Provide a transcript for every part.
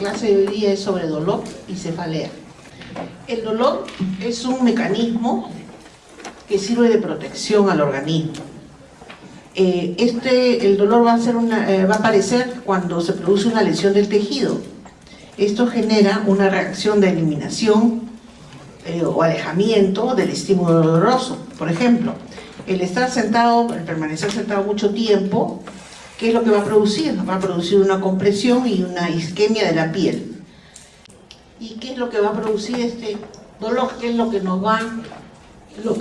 clase de hoy día es sobre dolor y cefalea. El dolor es un mecanismo que sirve de protección al organismo. El dolor va a aparecer cuando se produce una lesión del tejido. Esto genera una reacción de eliminación o alejamiento del estímulo doloroso. Por ejemplo, el permanecer sentado mucho tiempo, ¿qué es lo que va a producir? Va a producir una compresión y una isquemia de la piel. ¿Y qué es lo que va a producir este dolor? ¿Qué es lo que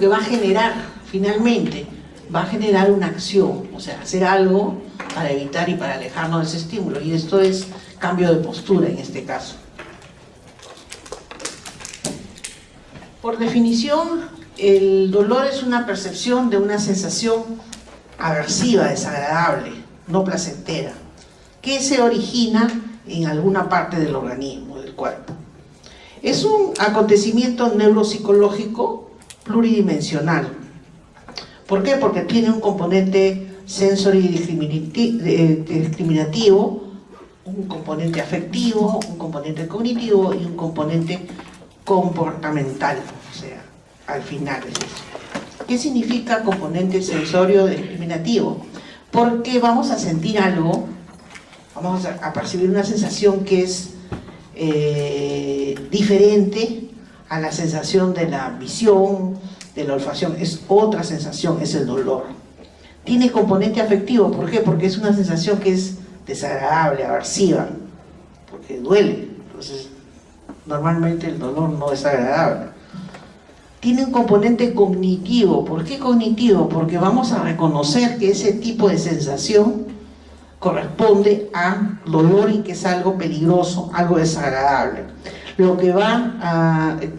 va a generar finalmente? Va a generar una acción, o sea, hacer algo para evitar y para alejarnos de ese estímulo. Y esto es cambio de postura en este caso. Por definición, el dolor es una percepción de una sensación aversiva, desagradable, no placentera, que se origina en alguna parte del organismo, del cuerpo. Es un acontecimiento neuropsicológico pluridimensional. ¿Por qué? Porque tiene un componente sensory discriminativo, un componente afectivo, un componente cognitivo y un componente comportamental. O sea, al final es eso. ¿Qué significa componente sensorio discriminativo? Porque vamos a sentir algo, vamos a percibir una sensación que es diferente a la sensación de la visión, de la olfacción. Es otra sensación, es el dolor. Tiene componente afectivo, ¿por qué? Porque es una sensación que es desagradable, aversiva, porque duele. Entonces, normalmente el dolor no es agradable. Tiene un componente cognitivo. ¿Por qué cognitivo? Porque vamos a reconocer que ese tipo de sensación corresponde a dolor y que es algo peligroso, algo desagradable. Lo que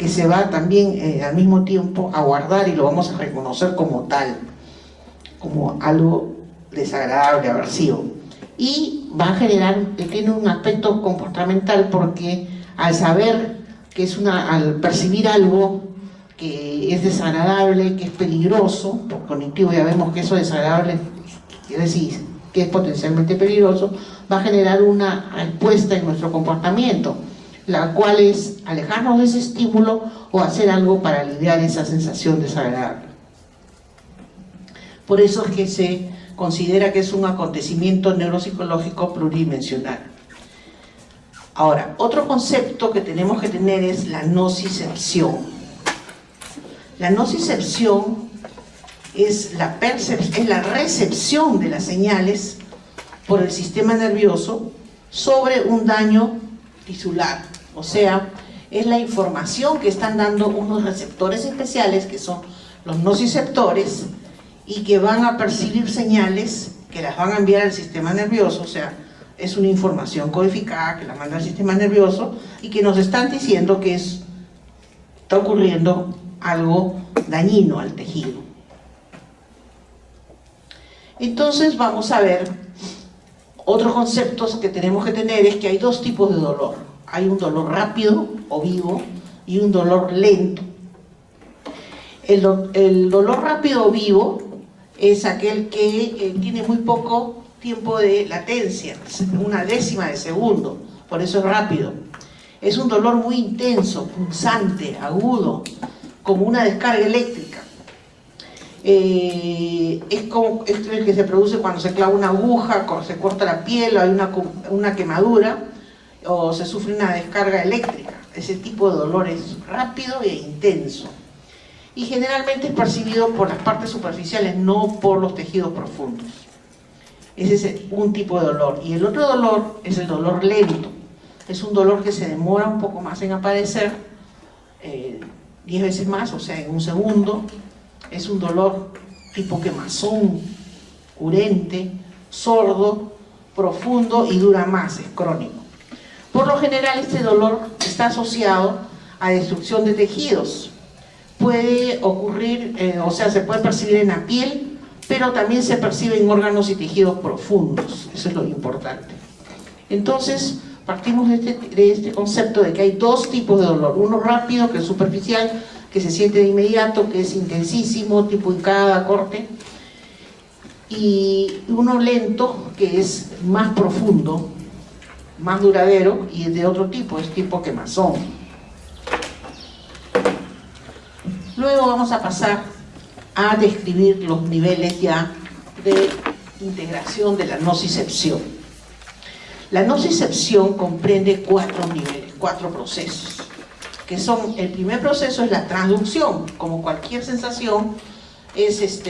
se va también al mismo tiempo a guardar y lo vamos a reconocer como tal, como algo desagradable, aversivo. Y va a generar, tiene un aspecto comportamental porque al percibir algo que es desagradable, que es peligroso, por cognitivo ya vemos que eso es desagradable, quiere decir que es potencialmente peligroso, va a generar una respuesta en nuestro comportamiento, la cual es alejarnos de ese estímulo o hacer algo para aliviar esa sensación desagradable. Por eso es que se considera que es un acontecimiento neuropsicológico pluridimensional. Ahora, otro concepto que tenemos que tener es la nocicepción. La nocicepción es la recepción de las señales por el sistema nervioso sobre un daño tisular. O sea, es la información que están dando unos receptores especiales que son los nociceptores y que van a percibir señales que las van a enviar al sistema nervioso. O sea, es una información codificada que la manda al sistema nervioso y que nos están diciendo que está ocurriendo algo dañino al tejido. Entonces vamos a ver otros conceptos que tenemos que tener. Es que hay dos tipos de dolor. Hay un dolor rápido o vivo y un dolor lento. El dolor rápido o vivo es aquel que tiene muy poco tiempo de latencia, una décima de segundo, por eso es rápido. Es un dolor muy intenso, punzante, agudo, como una descarga eléctrica. Es el que se produce cuando se clava una aguja, cuando se corta la piel, o hay una quemadura, o se sufre una descarga eléctrica. Ese tipo de dolor es rápido e intenso. Y generalmente es percibido por las partes superficiales, no por los tejidos profundos. Ese es un tipo de dolor. Y el otro dolor es el dolor lento. Es un dolor que se demora un poco más en aparecer, 10 veces más, o sea, en un segundo. Es un dolor tipo quemazón, urente, sordo, profundo y dura más, es crónico. Por lo general este dolor está asociado a destrucción de tejidos. Puede ocurrir, se puede percibir en la piel, pero también se percibe en órganos y tejidos profundos. Eso es lo importante. Entonces, partimos de este concepto de que hay dos tipos de dolor. Uno rápido, que es superficial, que se siente de inmediato, que es intensísimo, tipo hincada, corte. Y uno lento, que es más profundo, más duradero y es de otro tipo, es tipo quemazón. Luego vamos a pasar a describir los niveles ya de integración de la nocicepción. La nocicepción comprende 4 niveles, 4 procesos, que son, el primer proceso es la transducción. Como cualquier sensación, es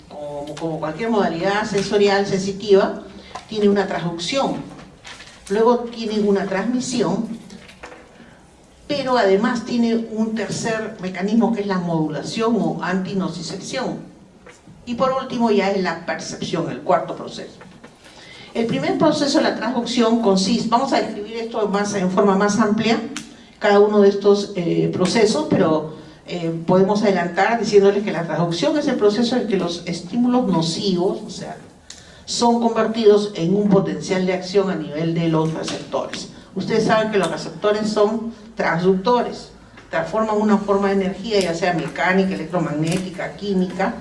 como cualquier modalidad sensorial sensitiva, tiene una transducción, luego tiene una transmisión, pero además tiene un tercer mecanismo que es la modulación o antinocicepción. Y por último ya es la percepción, el cuarto proceso. El primer proceso, la transducción, consiste, vamos a describir esto en forma más amplia, cada uno de estos procesos, pero podemos adelantar diciéndoles que la transducción es el proceso en que los estímulos nocivos, o sea, son convertidos en un potencial de acción a nivel de los receptores. Ustedes saben que los receptores son transductores, transforman una forma de energía, ya sea mecánica, electromagnética, química,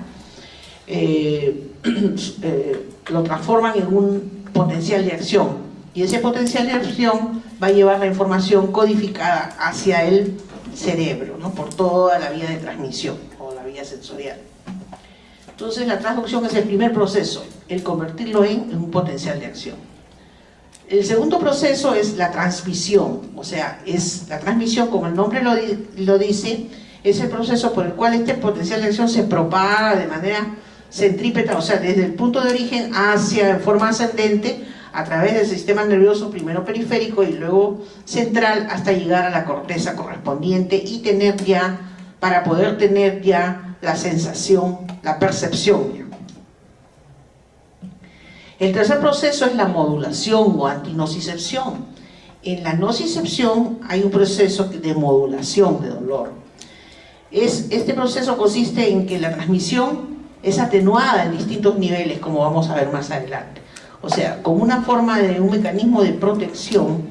lo transforman en un potencial de acción, y ese potencial de acción va a llevar la información codificada hacia el cerebro, ¿no? Por toda la vía de transmisión o la vía sensorial. Entonces la transducción es el primer proceso, el convertirlo en un potencial de acción. El segundo proceso es la transmisión, o sea, es la transmisión, como el nombre lo dice, es el proceso por el cual este potencial de acción se propaga de manera centrípeta, o sea, desde el punto de origen hacia, en forma ascendente, a través del sistema nervioso, primero periférico y luego central, hasta llegar a la corteza correspondiente y tener ya, para poder tener ya la sensación, la percepción. El tercer proceso es la modulación o antinocicepción. En la nocicepción hay un proceso de modulación de dolor. Este proceso consiste en que la transmisión es atenuada en distintos niveles, como vamos a ver más adelante. O sea, como una forma de un mecanismo de protección,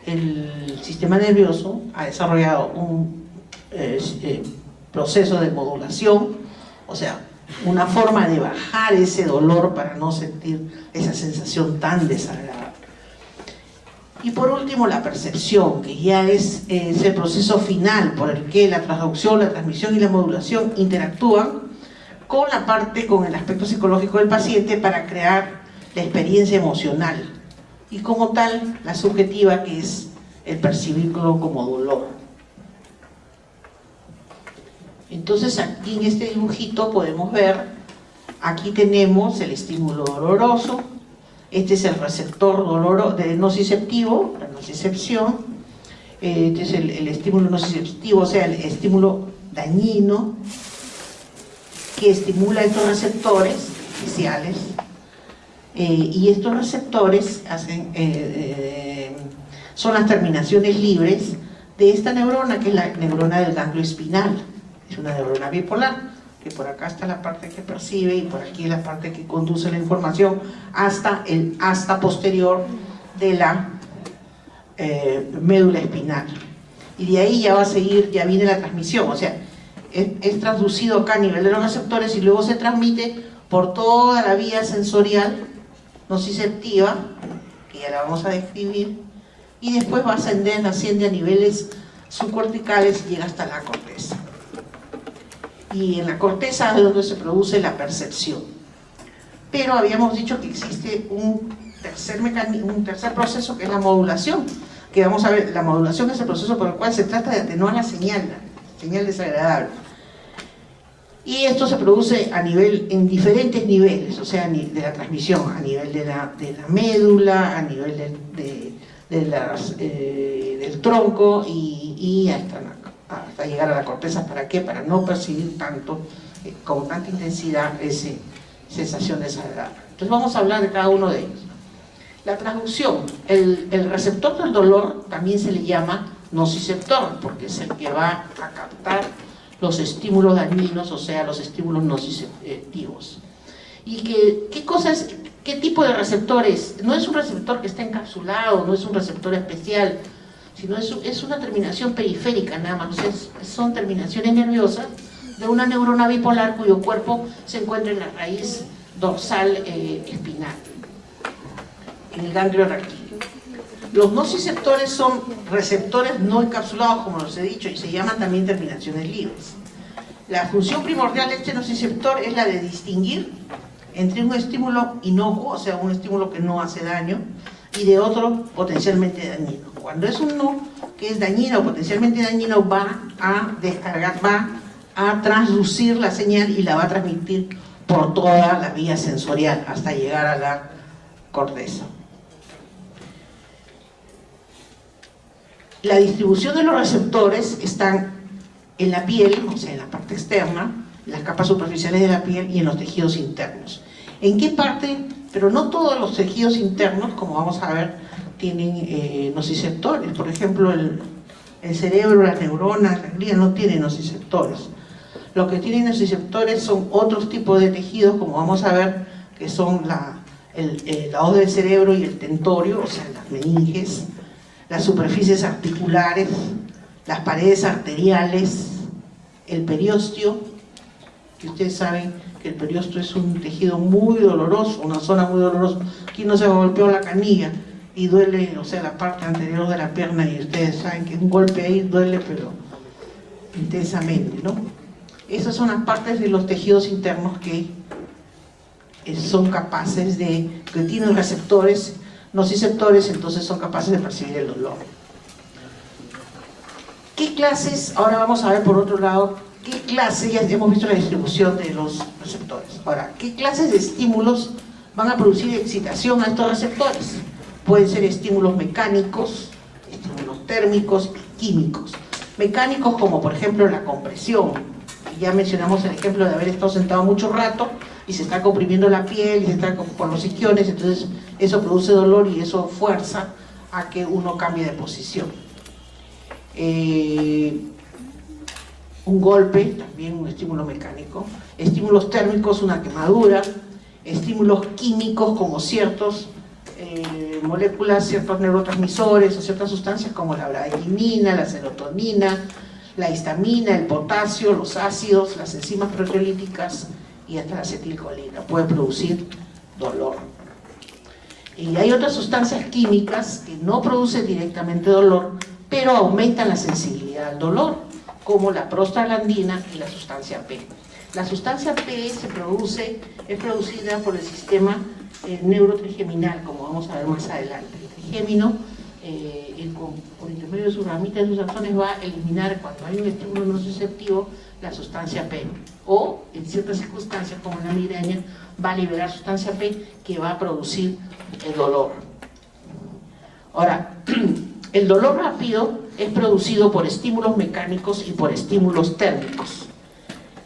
el sistema nervioso ha desarrollado un proceso de modulación, o sea, una forma de bajar ese dolor para no sentir esa sensación tan desagradable. Y por último, la percepción, que ya es el proceso final por el que la transducción, la transmisión y la modulación interactúan con el aspecto psicológico del paciente para crear la experiencia emocional y como tal la subjetiva, que es el percibirlo como dolor. Entonces aquí en este dibujito podemos ver, aquí tenemos el estímulo doloroso, este es el receptor nociceptivo, la nocicepción, este es el estímulo nociceptivo, o sea, el estímulo dañino que estimula estos receptores especiales, y estos receptores son las terminaciones libres de esta neurona, que es la neurona del ganglio espinal. Es una neurona bipolar, que por acá está la parte que percibe y por aquí la parte que conduce la información hasta el asta posterior de la médula espinal. Y de ahí ya va a seguir, ya viene la transmisión, o sea, es transducido acá a nivel de los receptores y luego se transmite por toda la vía sensorial nociceptiva, que ya la vamos a describir, y después va a asciende a niveles subcorticales y llega hasta la corteza. Y en la corteza es donde se produce la percepción. Pero habíamos dicho que existe un tercer proceso, que es la modulación, que vamos a ver. La modulación es el proceso por el cual se trata de atenuar la señal desagradable. Y esto se produce en diferentes niveles, o sea, de la transmisión, a nivel de la médula, a nivel del tronco y hasta llegar a la corteza. ¿Para qué? Para no percibir con tanta intensidad esa sensación desagradable. Entonces vamos a hablar de cada uno de ellos. La transducción, el receptor del dolor también se le llama nociceptor, porque es el que va a captar los estímulos dañinos, o sea, los estímulos nociceptivos. ¿Y qué tipo de receptor es? No es un receptor que está encapsulado, no es un receptor especial, sino es una terminación periférica nada más. O sea, son terminaciones nerviosas de una neurona bipolar cuyo cuerpo se encuentra en la raíz dorsal espinal, en el ganglio raquídeo. Los nociceptores son receptores no encapsulados, como los he dicho, y se llaman también terminaciones libres. La función primordial de este nociceptor es la de distinguir entre un estímulo inocuo, o sea, un estímulo que no hace daño, y de otro potencialmente dañino. Cuando es uno que es dañino o potencialmente dañino, va a descargar, va a transducir la señal y la va a transmitir por toda la vía sensorial hasta llegar a la corteza. La distribución de los receptores están en la piel, o sea, en la parte externa, en las capas superficiales de la piel y en los tejidos internos. ¿En qué parte? Pero no todos los tejidos internos, como vamos a ver, tienen nociceptores. Por ejemplo, el cerebro, las neuronas, la glía no tienen nociceptores. Lo que tienen nociceptores son otros tipos de tejidos, como vamos a ver, que son la hoz del cerebro y el tentorio, o sea, las meninges, las superficies articulares, las paredes arteriales, el periósteo, que ustedes saben que el periósteo es un tejido muy doloroso, una zona muy dolorosa. Aquí no se golpeó la canilla y duele, o sea, la parte anterior de la pierna, y ustedes saben que un golpe ahí duele, pero intensamente, ¿no? Esas son las partes de los tejidos internos que son capaces de, que tienen receptores, nociceptores, entonces son capaces de percibir el dolor. ¿Qué clases? Ahora vamos a ver por otro lado, ¿qué clases? Ya hemos visto la distribución de los receptores. Ahora, ¿qué clases de estímulos van a producir excitación a estos receptores? Pueden ser estímulos mecánicos, estímulos térmicos y químicos. Mecánicos como por ejemplo la compresión. Ya mencionamos el ejemplo de haber estado sentado mucho rato y se está comprimiendo la piel y se está por los isquiones, entonces eso produce dolor y eso fuerza a que uno cambie de posición. Un golpe, también un estímulo mecánico. Estímulos térmicos, una quemadura. Estímulos químicos como ciertas moléculas, ciertos neurotransmisores o ciertas sustancias como la bradykinin, la serotonina, la histamina, el potasio, los ácidos, las enzimas proteolíticas y hasta la acetilcolina. Puede producir dolor. Y hay otras sustancias químicas que no producen directamente dolor, pero aumentan la sensibilidad al dolor, como la prostaglandina y la sustancia P. La sustancia P es producida por el sistema neurotrigeminal, como vamos a ver más adelante. El trigémino, por intermedio de sus ramitas y sus axones, va a eliminar, cuando hay un estímulo nociceptivo, la sustancia P. O, en ciertas circunstancias, como en la migraña, va a liberar sustancia P que va a producir el dolor. Ahora, el dolor rápido es producido por estímulos mecánicos y por estímulos térmicos.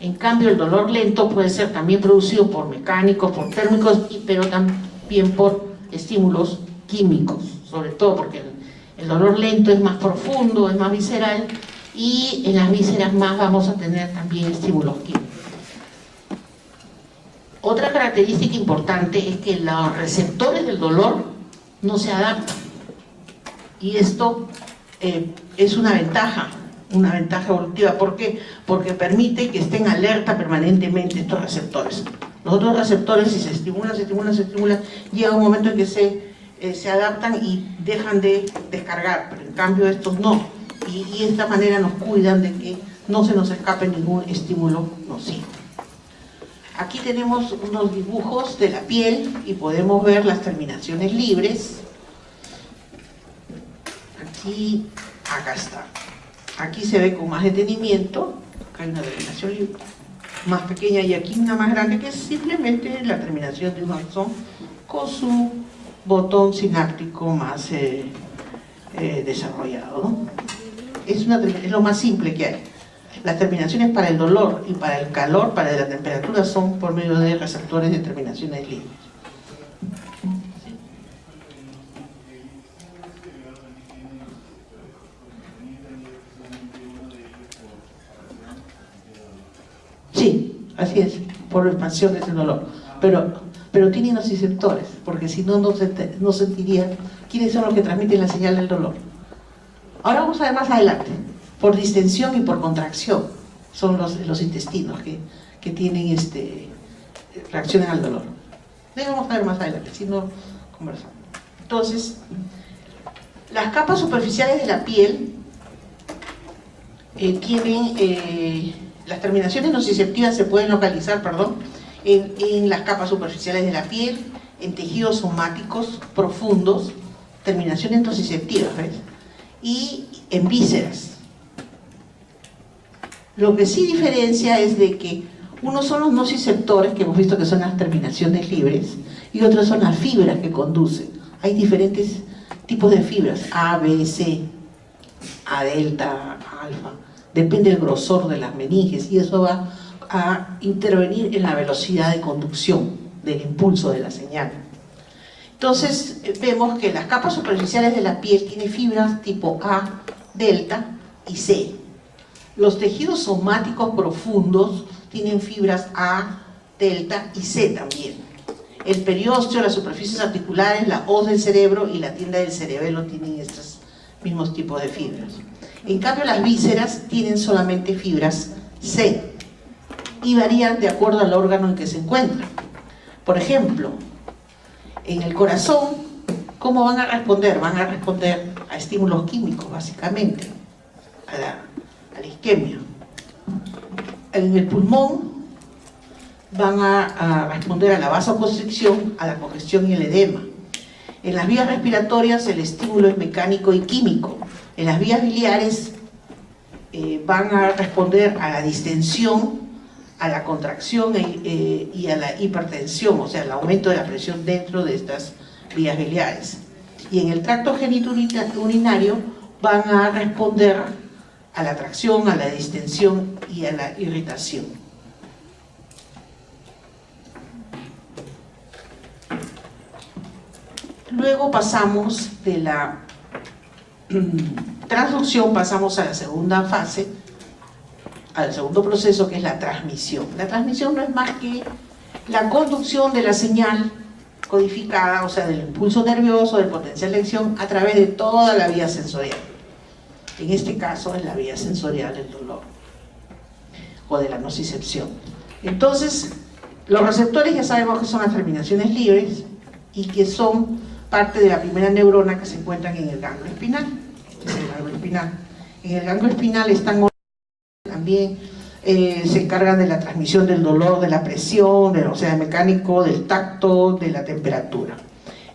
En cambio, el dolor lento puede ser también producido por mecánicos, por térmicos, pero también por estímulos químicos, sobre todo porque el dolor lento es más profundo, es más visceral, y en las vísceras más vamos a tener también estímulos químicos. Otra característica importante es que los receptores del dolor no se adaptan, y esto es una ventaja evolutiva. ¿Por qué? Porque permite que estén alerta permanentemente estos receptores. Los otros receptores, si se estimulan, llega un momento en que se adaptan y dejan de descargar, pero en cambio estos no, y de esta manera nos cuidan de que no se nos escape ningún estímulo nocivo. Aquí tenemos unos dibujos de la piel y podemos ver las terminaciones libres. Acá está. Aquí se ve con más detenimiento. Acá hay una terminación libre más pequeña y aquí una más grande, que es simplemente la terminación de un axón con su botón sináptico más desarrollado, ¿no? Es lo más simple que hay. Las terminaciones para el dolor y para el calor, para la temperatura, son por medio de receptores de terminaciones libres. Sí, así es, por expansión de ese dolor. Pero tienen nociceptores, porque si no, no sentirían quiénes son los que transmiten la señal del dolor. Ahora vamos a ver más adelante, por distensión y por contracción, son los intestinos que tienen reaccionan al dolor. Vamos a ver más adelante, si no conversamos. Entonces, Las capas superficiales de la piel tienen, las terminaciones nociceptivas se pueden localizar, en las capas superficiales de la piel, en tejidos somáticos profundos, terminaciones nociceptivas, ¿ves? Y en vísceras. Lo que sí diferencia es de que unos son los nociceptores, que hemos visto que son las terminaciones libres, y otros son las fibras que conducen. Hay diferentes tipos de fibras, A, B, C, A delta, alfa, depende del grosor de las meninges, y eso va a intervenir en la velocidad de conducción del impulso de la señal. Entonces vemos que las capas superficiales de la piel tienen fibras tipo A, delta y C. Los tejidos somáticos profundos tienen fibras A, delta y C también. El periósteo, las superficies articulares, la hoz del cerebro y la tienda del cerebelo tienen estos mismos tipos de fibras. En cambio, las vísceras tienen solamente fibras C y varían de acuerdo al órgano en que se encuentran. Por ejemplo, en el corazón, ¿cómo van a responder? Van a responder a estímulos químicos, básicamente, a la isquemia. En el pulmón van a responder a la vasoconstricción, a la congestión y el edema. En las vías respiratorias el estímulo es mecánico y químico. En las vías biliares van a responder a la distensión, a la contracción y a la hipertensión, o sea, el aumento de la presión dentro de estas vías biliares. Y en el tracto genitourinario van a responder a la tracción, a la distensión y a la irritación. Luego pasamos de la transducción, pasamos a la segunda fase, al segundo proceso, que es la transmisión. La transmisión no es más que la conducción de la señal codificada, o sea, del impulso nervioso, del potencial de acción, a través de toda la vía sensorial. En este caso es la vía sensorial del dolor o de la nocicepción. Entonces, los receptores ya sabemos que son las terminaciones libres y que son parte de la primera neurona que se encuentran en el ganglio espinal. Es el ganglio espinal. En el ganglio espinal están también se encargan de la transmisión del dolor, de la presión, o sea, del mecánico, del tacto, de la temperatura.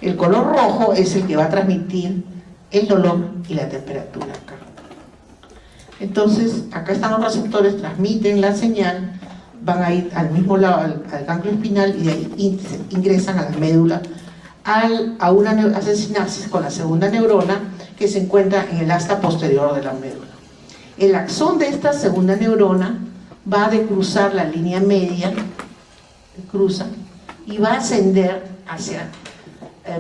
El color rojo es el que va a transmitir el dolor y la temperatura acá. Entonces, acá están los receptores, transmiten la señal, van a ir al mismo lado, al ganglio espinal, y de ahí ingresan a la médula, hace sinapsis con la segunda neurona, que se encuentra en el asta posterior de la médula. El axón de esta segunda neurona va a decruzar la línea media, cruza, y va a ascender hacia,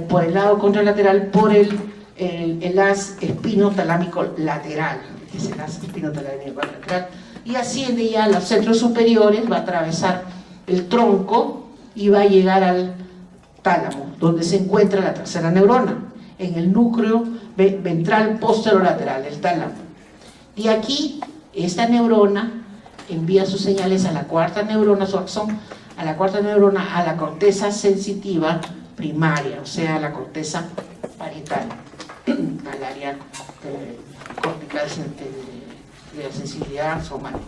por el lado contralateral, por el haz espinotalámico lateral, que es el haz espinotalámico lateral, y asciende ya a los centros superiores, va a atravesar el tronco y va a llegar al tálamo, donde se encuentra la tercera neurona, en el núcleo ventral posterolateral, el tálamo. Y aquí, esta neurona envía sus señales a la cuarta neurona, su axón, a la cuarta neurona, a la corteza sensitiva primaria, o sea, a la corteza parietal, al área cortical de la sensibilidad somática.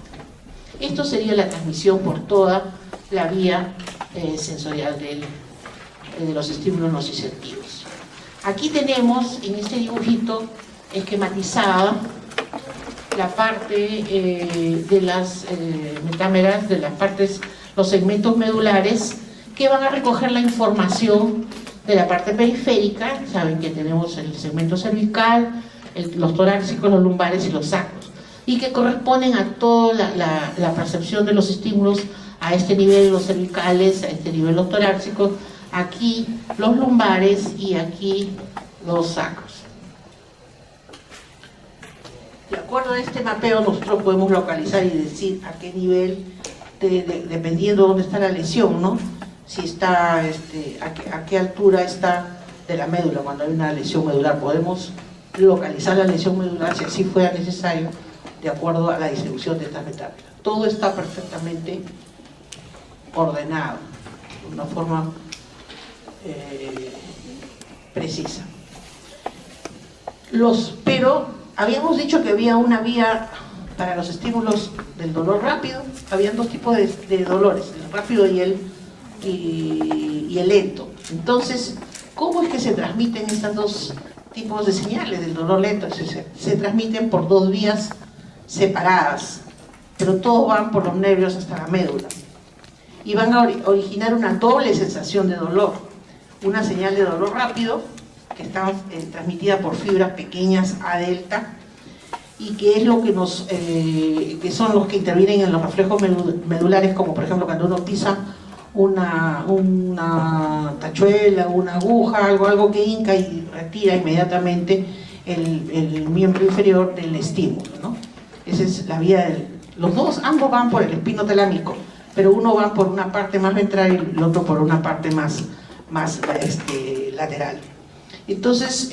Esto sería la transmisión por toda la vía sensorial de los estímulos nociceptivos. Aquí tenemos, en este dibujito, esquematizada la parte de las metámeras, de las partes, los segmentos medulares, que van a recoger la información de la parte periférica. Saben que tenemos el segmento cervical, los torácicos, los lumbares y los sacros, y que corresponden a toda la percepción de los estímulos a este nivel, los cervicales, a este nivel los torácicos, aquí los lumbares y aquí los sacros. De acuerdo a este mapeo, nosotros podemos localizar y decir a qué nivel, dependiendo de dónde está la lesión, ¿no? Si está, a qué altura está de la médula. Cuando hay una lesión medular, podemos localizar la lesión medular, si así fuera necesario, de acuerdo a la distribución de estas metámeras. Todo está perfectamente ordenado, de una forma precisa. Pero habíamos dicho que había una vía para los estímulos del dolor rápido. Habían dos tipos de dolores, el rápido y el lento. Entonces, ¿cómo es que se transmiten estos dos tipos de señales del dolor lento? Se transmiten por dos vías separadas, pero todos van por los nervios hasta la médula y van a originar una doble sensación de dolor, una señal de dolor rápido que está transmitida por fibras pequeñas A delta y que es lo que que son los que intervienen en los reflejos medulares, como por ejemplo cuando uno pisa una tachuela, una aguja, algo que hinca y retira inmediatamente el miembro inferior del estímulo, ¿no? Esa es la vía ambos van por el espino talámico, pero uno va por una parte más ventral y el otro por una parte más lateral. Entonces,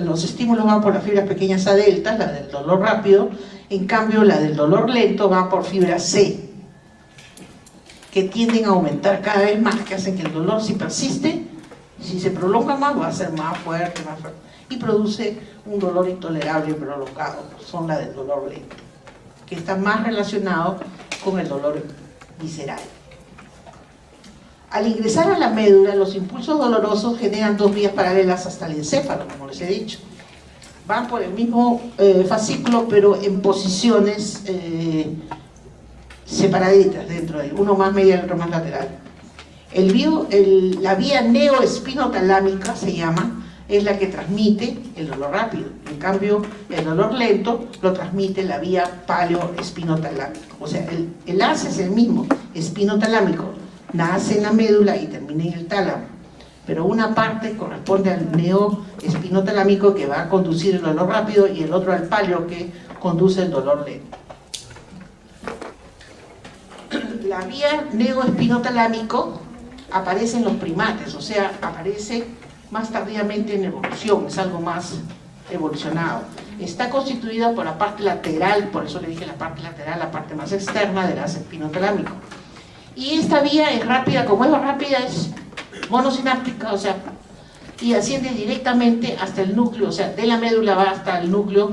los estímulos van por las fibras pequeñas A delta, la del dolor rápido, en cambio la del dolor lento va por fibras C, que tienden a aumentar cada vez más, que hacen que el dolor, si persiste, si se prolonga más, va a ser más fuerte, y produce un dolor intolerable y prolongado. Son la del dolor lento, que está más relacionado con el dolor visceral. Al ingresar a la médula, los impulsos dolorosos generan dos vías paralelas hasta el encéfalo, como les he dicho. Van por el mismo fascículo, pero en posiciones separaditas dentro de él, uno más medial y otro más lateral. La vía neoespinotalámica se llama, es la que transmite el dolor rápido. En cambio, el dolor lento lo transmite la vía paleoespinotalámica. O sea, el enlace es el mismo, espinotalámico, nace en la médula y termina en el tálamo, pero una parte corresponde al neoespinotalámico, que va a conducir el dolor rápido, y el otro al paleo, que conduce el dolor lento. La vía neoespinotalámico aparece en los primates, o sea, aparece más tardíamente en evolución, es algo más evolucionado. Está constituida por la parte lateral, por eso le dije la parte lateral, la parte más externa del haz espinotalámico. Y esta vía es rápida, como es rápida, es monosináptica, o sea, y asciende directamente hasta el núcleo, o sea, de la médula va hasta el núcleo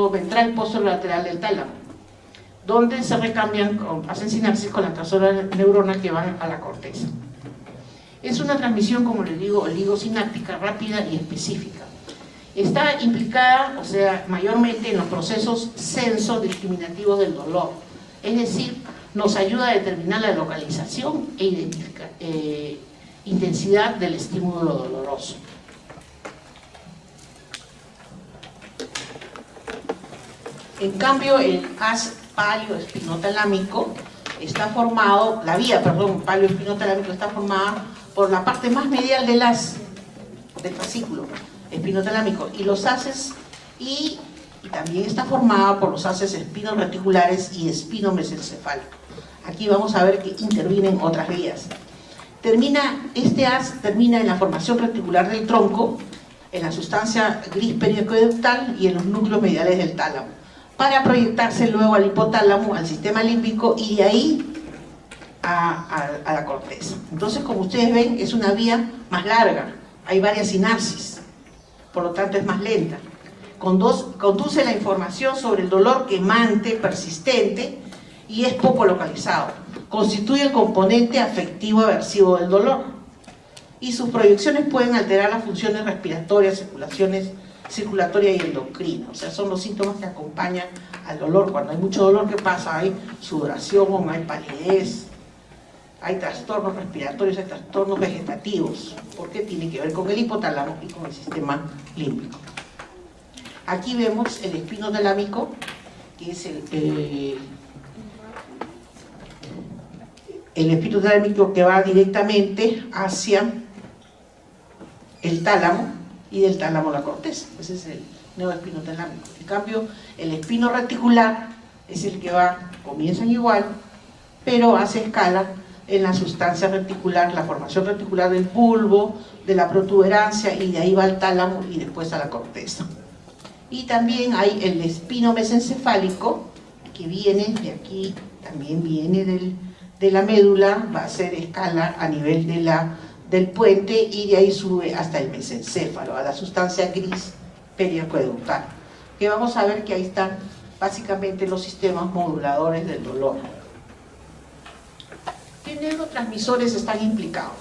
ventral posterolateral del tálamo, donde se recambian, hacen sinapsis con las trazoras neuronas que van a la corteza. Es una transmisión, como les digo, oligosináptica, rápida y específica. Está implicada, o sea, mayormente en los procesos senso-discriminativos del dolor, es decir, nos ayuda a determinar la localización e intensidad del estímulo doloroso. En cambio, el haz paleoespinotalámico está formado, paleoespinotalámico está formada por la parte más medial del haz, del fascículo espinotalámico, y los haces, y también está formada por los haces espinoreticulares y espinomesencefálico. Aquí vamos a ver que intervienen otras vías. Este haz termina en la formación reticular del tronco, en la sustancia gris periaqueductal y en los núcleos mediales del tálamo, para proyectarse luego al hipotálamo, al sistema límbico, y de ahí a la corteza. Entonces, como ustedes ven, es una vía más larga, hay varias sinapsis, por lo tanto es más lenta. Conduce la información sobre el dolor quemante, persistente, y es poco localizado. Constituye el componente afectivo aversivo del dolor, y sus proyecciones pueden alterar las funciones respiratorias, circulatoria y endocrina. O sea, son los síntomas que acompañan al dolor. Cuando hay mucho dolor, ¿qué pasa? Hay sudoración, hay palidez, hay trastornos respiratorios, hay trastornos vegetativos, porque tiene que ver con el hipotálamo y con el sistema límbico. Aquí vemos el espinotalámico, que es el espinotalámico que va directamente hacia el tálamo, y del tálamo a la corteza. Ese es el neoespinotalámico. En cambio, el espino reticular es el que comienzan igual, pero hace escala en la sustancia reticular, la formación reticular del bulbo, de la protuberancia, y de ahí va al tálamo y después a la corteza. Y también hay el espino mesencefálico, que viene de aquí, también viene de la médula, va a hacer escala a nivel del puente y de ahí sube hasta el mesencéfalo, a la sustancia gris periacueductal, que vamos a ver que ahí están básicamente los sistemas moduladores del dolor. ¿Qué neurotransmisores están implicados?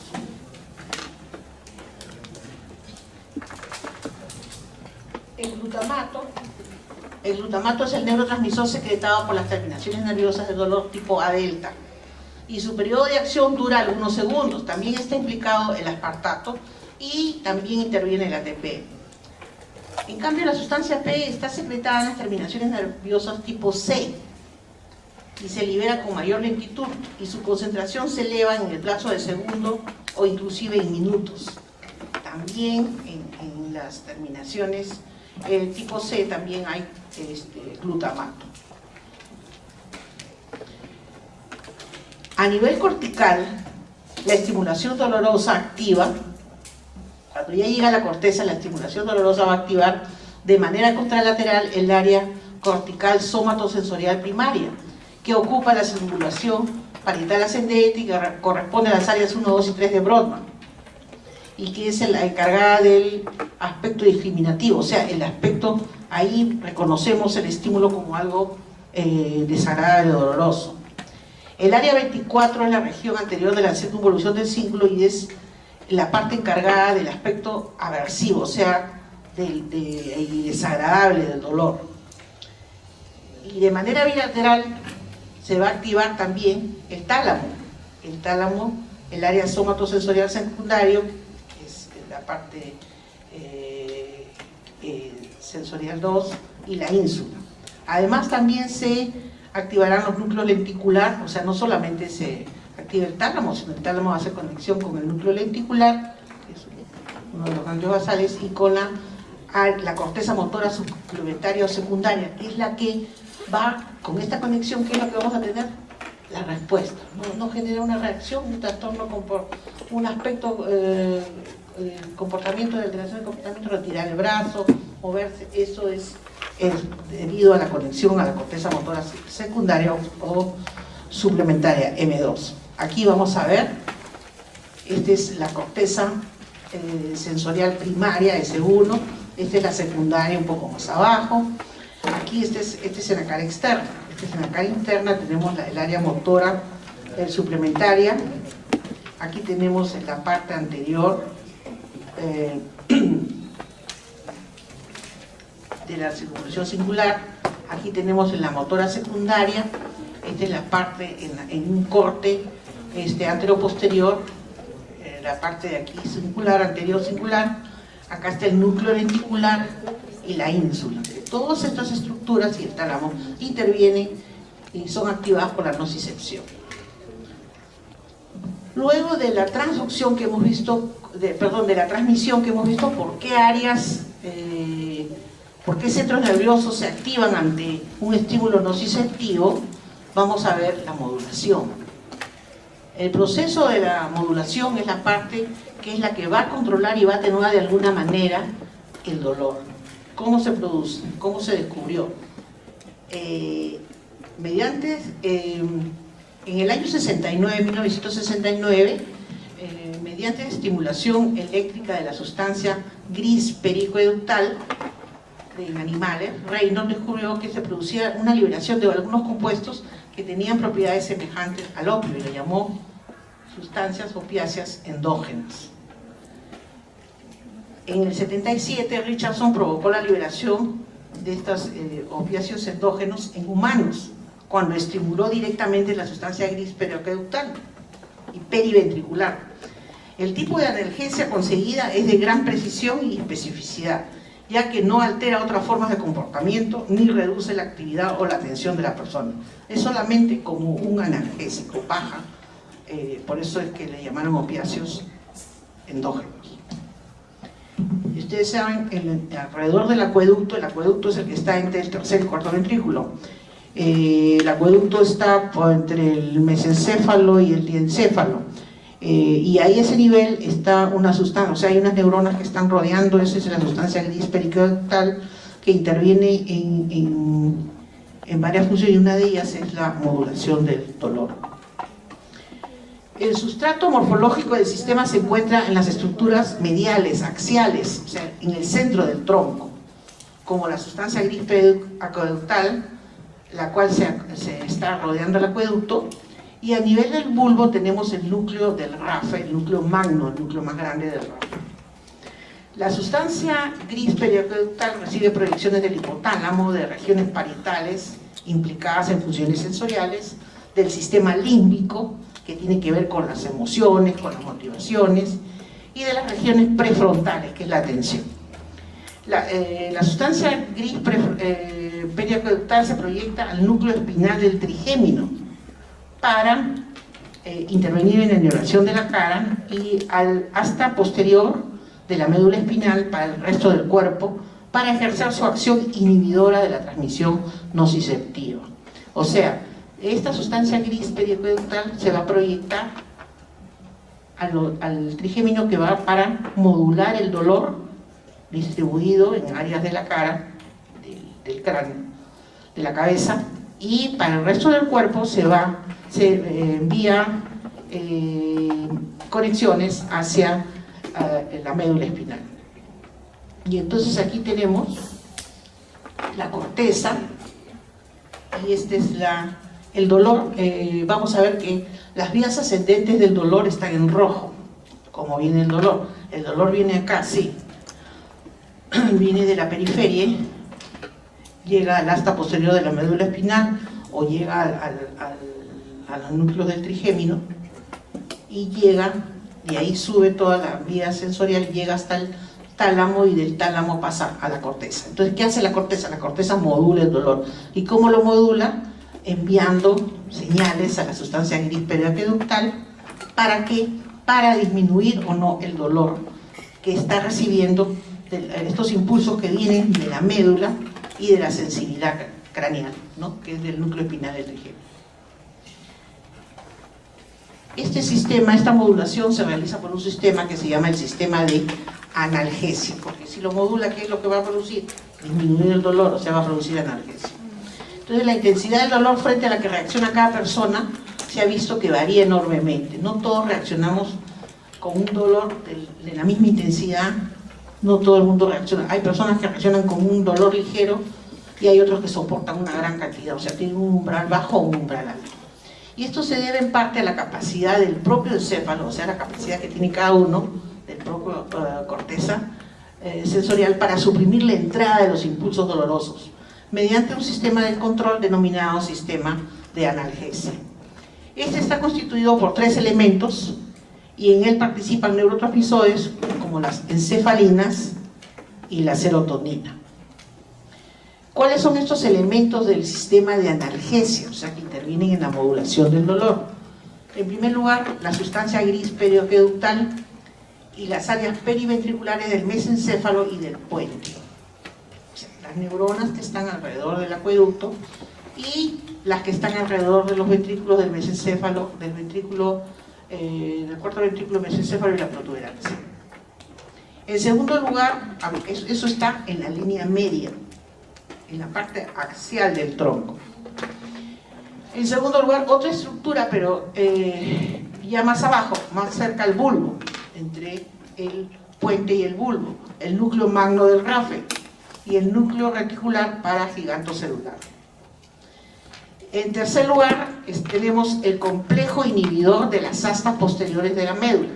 El glutamato es el neurotransmisor secretado por las terminaciones nerviosas de dolor tipo A delta y su periodo de acción dura algunos segundos. También está implicado el aspartato y también interviene el ATP. En cambio, la sustancia P está secretada en las terminaciones nerviosas tipo C y se libera con mayor lentitud y su concentración se eleva en el plazo de segundo o inclusive en minutos. También en las terminaciones tipo C también hay glutamato. A nivel cortical, la estimulación dolorosa activa, cuando ya llega a la corteza, la estimulación dolorosa va a activar de manera contralateral el área cortical somatosensorial primaria, que ocupa la circulación parietal ascendente y que corresponde a las áreas 1, 2 y 3 de Brodmann, y que es la encargada del aspecto discriminativo, o sea, el aspecto, ahí reconocemos el estímulo como algo desagradable o doloroso. El área 24 es la región anterior de la circunvolución del cíngulo y es la parte encargada del aspecto aversivo, o sea, y desagradable del dolor. Y de manera bilateral se va a activar también el tálamo, el área somatosensorial secundario, que es la parte sensorial 2, y la ínsula. Además también se activarán los núcleos lenticular, o sea, no solamente se activa el tálamo, sino el tálamo hace conexión con el núcleo lenticular, que es uno de los ganglios basales, y con la corteza motora suplementaria o secundaria, que es la que va, con esta conexión, ¿qué es lo que vamos a tener? La respuesta. No genera una reacción, un trastorno, un aspecto, comportamiento de alteración de comportamiento, retirar el brazo, moverse, eso es debido a la conexión a la corteza motora secundaria o suplementaria, M2. Aquí vamos a ver, esta es la corteza sensorial primaria, S1, esta es la secundaria un poco más abajo, aquí este es en la cara externa, en la cara interna tenemos el área motora suplementaria, aquí tenemos en la parte anterior de la circunvolución singular, aquí tenemos en la motora secundaria, esta es la parte en un corte anteroposterior, la parte de aquí singular, anterior singular, acá está el núcleo lenticular y la ínsula. Todas estas estructuras y el tálamo intervienen y son activadas por la nocicepción. Luego de la transducción que hemos visto, de la transmisión que hemos visto, ¿por qué áreas, por qué centros nerviosos se activan ante un estímulo nociceptivo? Vamos a ver la modulación. El proceso de la modulación es la parte que es la que va a controlar y va a atenuar de alguna manera el dolor. ¿Cómo se produce? ¿Cómo se descubrió? En el año 1969, mediante estimulación eléctrica de la sustancia gris pericoeductal en animales, Reynolds descubrió que se producía una liberación de algunos compuestos que tenían propiedades semejantes al opio y lo llamó sustancias opiáceas endógenas. En el 77, Richardson provocó la liberación de estos opiáceos endógenos en humanos, cuando estimuló directamente la sustancia gris periaqueductal y periventricular. El tipo de analgesia conseguida es de gran precisión y especificidad, ya que no altera otras formas de comportamiento ni reduce la actividad o la atención de la persona. Es solamente como un analgésico, baja, por eso es que le llamaron opiáceos endógenos. Y ustedes saben, alrededor del acueducto, el acueducto es el que está entre el tercer y cuarto ventrículo. El acueducto está entre el mesencéfalo y el diencéfalo. Y ahí a ese nivel está una sustancia, o sea, hay unas neuronas que están rodeando, esa es la sustancia gris pericoeductal que interviene en varias funciones y una de ellas es la modulación del dolor. El sustrato morfológico del sistema se encuentra en las estructuras mediales, axiales, o sea, en el centro del tronco, como la sustancia gris acueductal, la cual se está rodeando el acueducto, y a nivel del bulbo tenemos el núcleo del RAFE, el núcleo magno, el núcleo más grande del RAFE. La sustancia gris periaqueductal recibe proyecciones del hipotálamo, de regiones parietales implicadas en funciones sensoriales, del sistema límbico, que tiene que ver con las emociones, con las motivaciones, y de las regiones prefrontales, que es la atención. La sustancia gris periaqueductal se proyecta al núcleo espinal del trigémino para intervenir en la inervación de la cara y al asta posterior de la médula espinal para el resto del cuerpo, para ejercer su acción inhibidora de la transmisión nociceptiva. O sea, esta sustancia gris periaqueductal se va a proyectar al trigémino, que va para modular el dolor distribuido en áreas de la cara, del cráneo, de la cabeza, y para el resto del cuerpo se envía conexiones hacia la médula espinal. Y entonces aquí tenemos la corteza, y este es el dolor. Vamos a ver que las vías ascendentes del dolor están en rojo. ¿Cómo viene el dolor? El dolor viene acá, sí. Viene de la periferia, llega al asta posterior de la médula espinal o llega a los núcleos del trigémino y llega, y ahí sube toda la vía sensorial, llega hasta el tálamo, y del tálamo pasa a la corteza. Entonces, ¿qué hace la corteza? La corteza modula el dolor. ¿Y cómo lo modula? Enviando señales a la sustancia gris periaqueductal. ¿Para qué? Para disminuir o no el dolor que está recibiendo estos impulsos que vienen de la médula y de la sensibilidad craneal, ¿no? Que es del núcleo espinal del trigémino. Este sistema, esta modulación se realiza por un sistema que se llama el sistema de analgesia, porque si lo modula, ¿qué es lo que va a producir? Disminuir el dolor, o sea, va a producir analgesia. Entonces, la intensidad del dolor frente a la que reacciona cada persona se ha visto que varía enormemente. No todos reaccionamos con un dolor de la misma intensidad, no todo el mundo reacciona. Hay personas que reaccionan con un dolor ligero y hay otros que soportan una gran cantidad, o sea, tienen un umbral bajo o un umbral alto. Y esto se debe en parte a la capacidad del propio encéfalo, o sea, la capacidad que tiene cada uno, del propio corteza sensorial, para suprimir la entrada de los impulsos dolorosos, mediante un sistema de control denominado sistema de analgesia. Este está constituido por 3 elementos, y en él participan neurotransmisores como las encefalinas y la serotonina. ¿Cuáles son estos elementos del sistema de analgesia? O sea, que intervienen en la modulación del dolor. En primer lugar, la sustancia gris periaqueductal y las áreas periventriculares del mesencéfalo y del puente. O sea, las neuronas que están alrededor del acueducto y las que están alrededor de los ventrículos del mesencéfalo, del cuarto ventrículo, mesencéfalo y la protuberancia. En segundo lugar, eso está en la línea media, en la parte axial del tronco. En segundo lugar, otra estructura, pero ya más abajo, más cerca al bulbo, entre el puente y el bulbo, el núcleo magno del RAFE y el núcleo reticular paragigantocelular. En tercer lugar, tenemos el complejo inhibidor de las astas posteriores de la médula,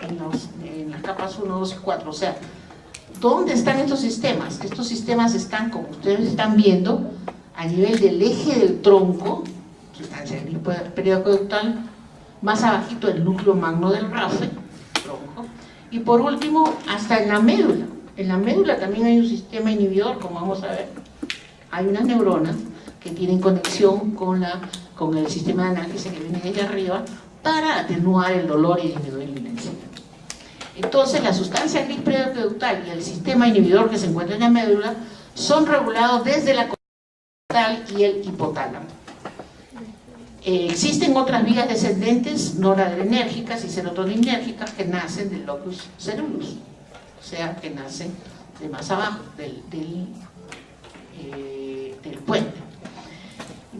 en las capas 1, 2 y 4. O sea, ¿dónde están estos sistemas? Estos sistemas están, como ustedes están viendo, a nivel del eje del tronco, sustancia periaqueductal, más abajito el núcleo magno del RAFE, tronco, y por último, hasta en la médula. En la médula también hay un sistema inhibidor, como vamos a ver. Hay unas neuronas que tienen conexión con el sistema de analgesia que viene desde arriba para atenuar el dolor y disminuir la intensidad. Entonces, la sustancia gris periaqueductal y el sistema inhibidor que se encuentra en la médula son regulados desde la corteza y el hipotálamo. Existen otras vías descendentes noradrenérgicas y serotoninérgicas que nacen del locus ceruleus, o sea, que nacen de más abajo, del puente,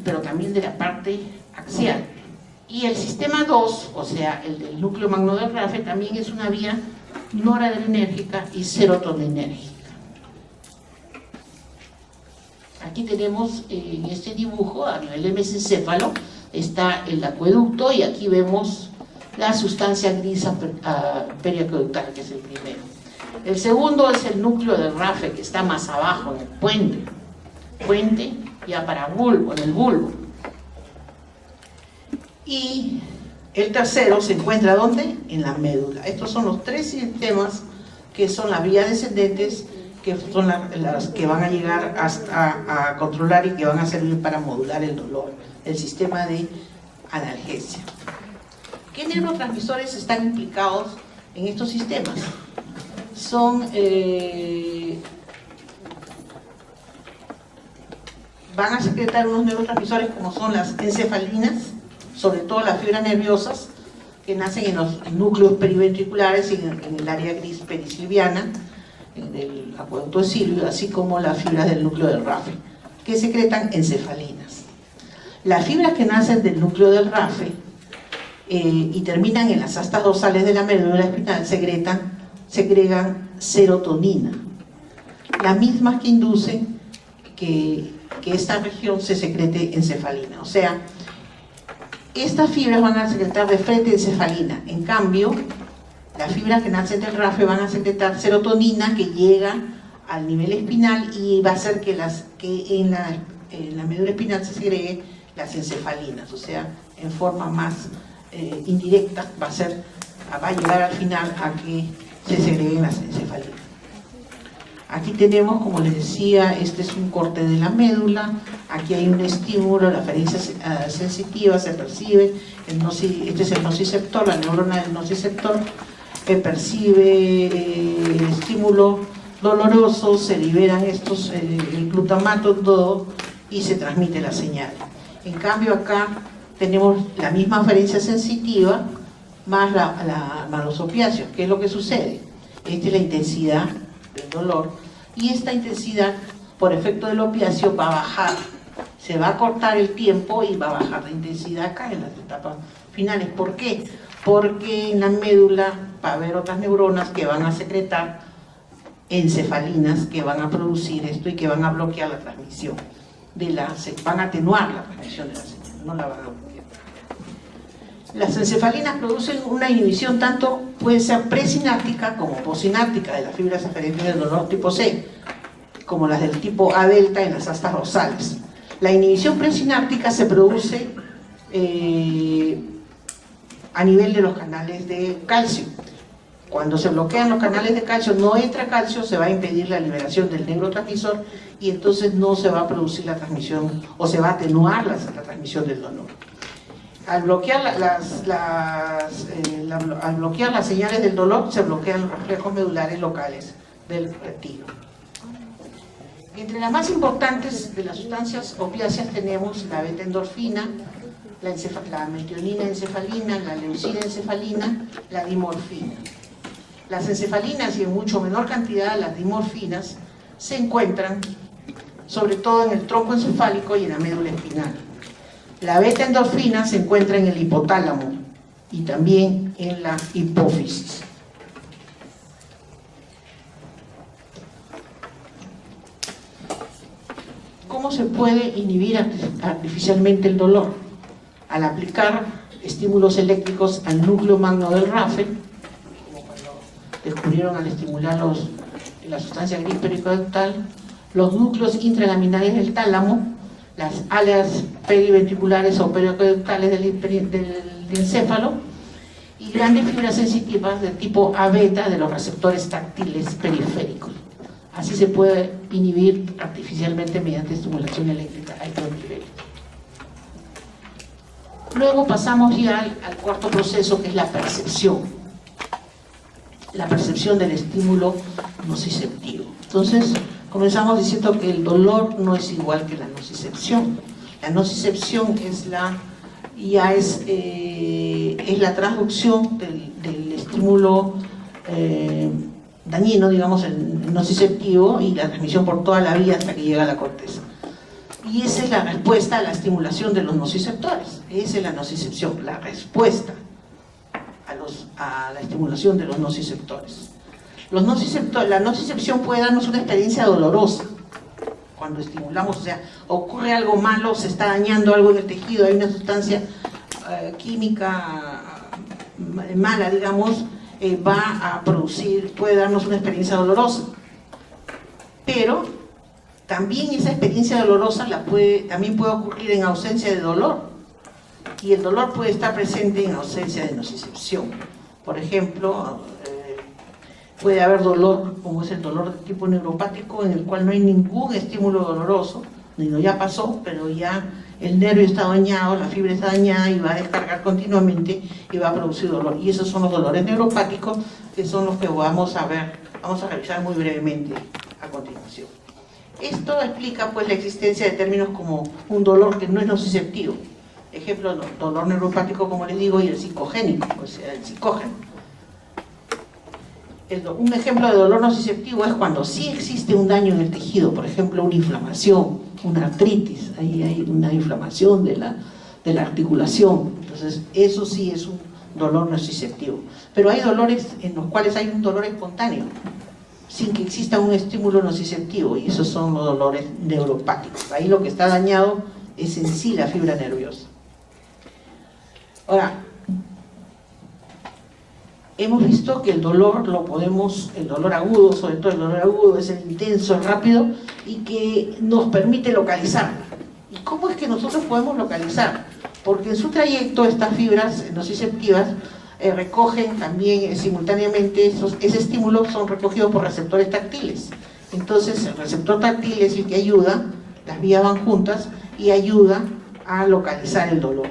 pero también de la parte axial. Y el sistema 2, o sea, el del núcleo magno del RAFE, también es una vía noradrenérgica y serotoninérgica. Aquí tenemos en este dibujo, a nivel de mesencéfalo, está el acueducto y aquí vemos la sustancia gris periaqueductal, que es el primero. El segundo es el núcleo del RAFE, que está más abajo, en el puente ya para bulbo, en el bulbo. Y el tercero se encuentra ¿dónde? En la médula. Estos son los tres sistemas que son las vías descendentes, que son las que van a llegar hasta a controlar y que van a servir para modular el dolor, el sistema de analgesia. ¿Qué neurotransmisores están implicados en estos sistemas? Van a secretar unos neurotransmisores como son las encefalinas, sobre todo las fibras nerviosas, que nacen en los núcleos periventriculares y en el área gris perisilviana, en el acueducto de Silvio, así como las fibras del núcleo del RAFE, que secretan encefalinas. Las fibras que nacen del núcleo del RAFE y terminan en las astas dorsales de la médula espinal segregan serotonina, las mismas que inducen que esta región se secrete encefalina. O sea, estas fibras van a secretar de frente encefalina. En cambio, las fibras que nacen del RAFE van a secretar serotonina, que llega al nivel espinal y va a hacer que en la médula espinal se segreguen las encefalinas. O sea, en forma más indirecta va a llegar al final a que se segreguen las encefalinas. Aquí tenemos, como les decía, este es un corte de la médula, aquí hay un estímulo, la aferencia sensitiva, se percibe, este es el nociceptor, la neurona del nociceptor, que percibe estímulo doloroso, se liberan el glutamato, todo, y se transmite la señal. En cambio acá tenemos la misma aferencia sensitiva, más los opiáceos. ¿Qué es lo que sucede? Esta es la intensidad del dolor, y esta intensidad por efecto del opiáceo va a bajar, se va a cortar el tiempo y va a bajar la intensidad acá en las etapas finales. ¿Por qué? Porque en la médula va a haber otras neuronas que van a secretar encefalinas, que van a producir esto y que van a bloquear la transmisión van a atenuar la transmisión de la señal, no la van a bloquear. Las encefalinas producen una inhibición tanto puede ser presináptica como postsináptica de las fibras aferentes del dolor tipo C, como las del tipo A delta en las astas dorsales. La inhibición presináptica se produce a nivel de los canales de calcio. Cuando se bloquean los canales de calcio, no entra calcio, se va a impedir la liberación del neurotransmisor y entonces no se va a producir la transmisión, o se va a atenuar la transmisión del dolor. Al bloquear las señales del dolor, se bloquean los reflejos medulares locales del retiro. Entre las más importantes de las sustancias opiáceas tenemos la beta-endorfina, la metionina encefalina, la leucina encefalina, la dimorfina. Las encefalinas y en mucho menor cantidad las dimorfinas se encuentran sobre todo en el tronco encefálico y en la médula espinal. La beta-endorfina se encuentra en el hipotálamo y también en la hipófisis. ¿Cómo se puede inhibir artificialmente el dolor? Al aplicar estímulos eléctricos al núcleo magno del RAFE, como cuando descubrieron al estimular la sustancia gris periaqueductal, los núcleos intralaminares del tálamo, las áreas periventriculares o periaqueductales del encéfalo, y grandes fibras sensitivas de tipo A beta de los receptores táctiles periféricos. Así se puede inhibir artificialmente mediante estimulación eléctrica a estos niveles. Luego pasamos ya al cuarto proceso, que es la percepción. La percepción del estímulo nociceptivo. Entonces, comenzamos diciendo que el dolor no es igual que la nocicepción. La nocicepción es la transducción del estímulo dañino, digamos, el nociceptivo, y la transmisión por toda la vía hasta que llega a la corteza. Y esa es la respuesta a la estimulación de los nociceptores. Esa es la nocicepción, la respuesta a la estimulación de los nociceptores. La nocicepción puede darnos una experiencia dolorosa cuando estimulamos, o sea, ocurre algo malo, se está dañando algo en el tejido, hay una sustancia química mala, digamos, va a producir, puede darnos una experiencia dolorosa. Pero también esa experiencia dolorosa también puede ocurrir en ausencia de dolor, y el dolor puede estar presente en ausencia de nocicepción. Por ejemplo, puede haber dolor, como es el dolor de tipo neuropático, en el cual no hay ningún estímulo doloroso, ya pasó, pero ya el nervio está dañado, la fibra está dañada y va a descargar continuamente y va a producir dolor. Y esos son los dolores neuropáticos, que son los que vamos a revisar muy brevemente a continuación. Esto explica pues la existencia de términos como un dolor que no es nociceptivo. Ejemplo, dolor neuropático, como les digo, y el psicogénico, o sea, el psicógeno. Un ejemplo de dolor nociceptivo es cuando sí existe un daño en el tejido, por ejemplo, una inflamación, una artritis, ahí hay una inflamación de la articulación. Entonces, eso sí es un dolor nociceptivo. Pero hay dolores en los cuales hay un dolor espontáneo, sin que exista un estímulo nociceptivo, y esos son los dolores neuropáticos. Ahí lo que está dañado es en sí la fibra nerviosa. Ahora, hemos visto que el dolor el dolor agudo, sobre todo el dolor agudo, es el intenso, el rápido, y que nos permite localizarlo. ¿Y cómo es que nosotros podemos localizar? Porque en su trayecto estas fibras nociceptivas recogen también simultáneamente, ese estímulo son recogidos por receptores táctiles. Entonces el receptor táctil es el que ayuda, las vías van juntas y ayuda a localizar el dolor.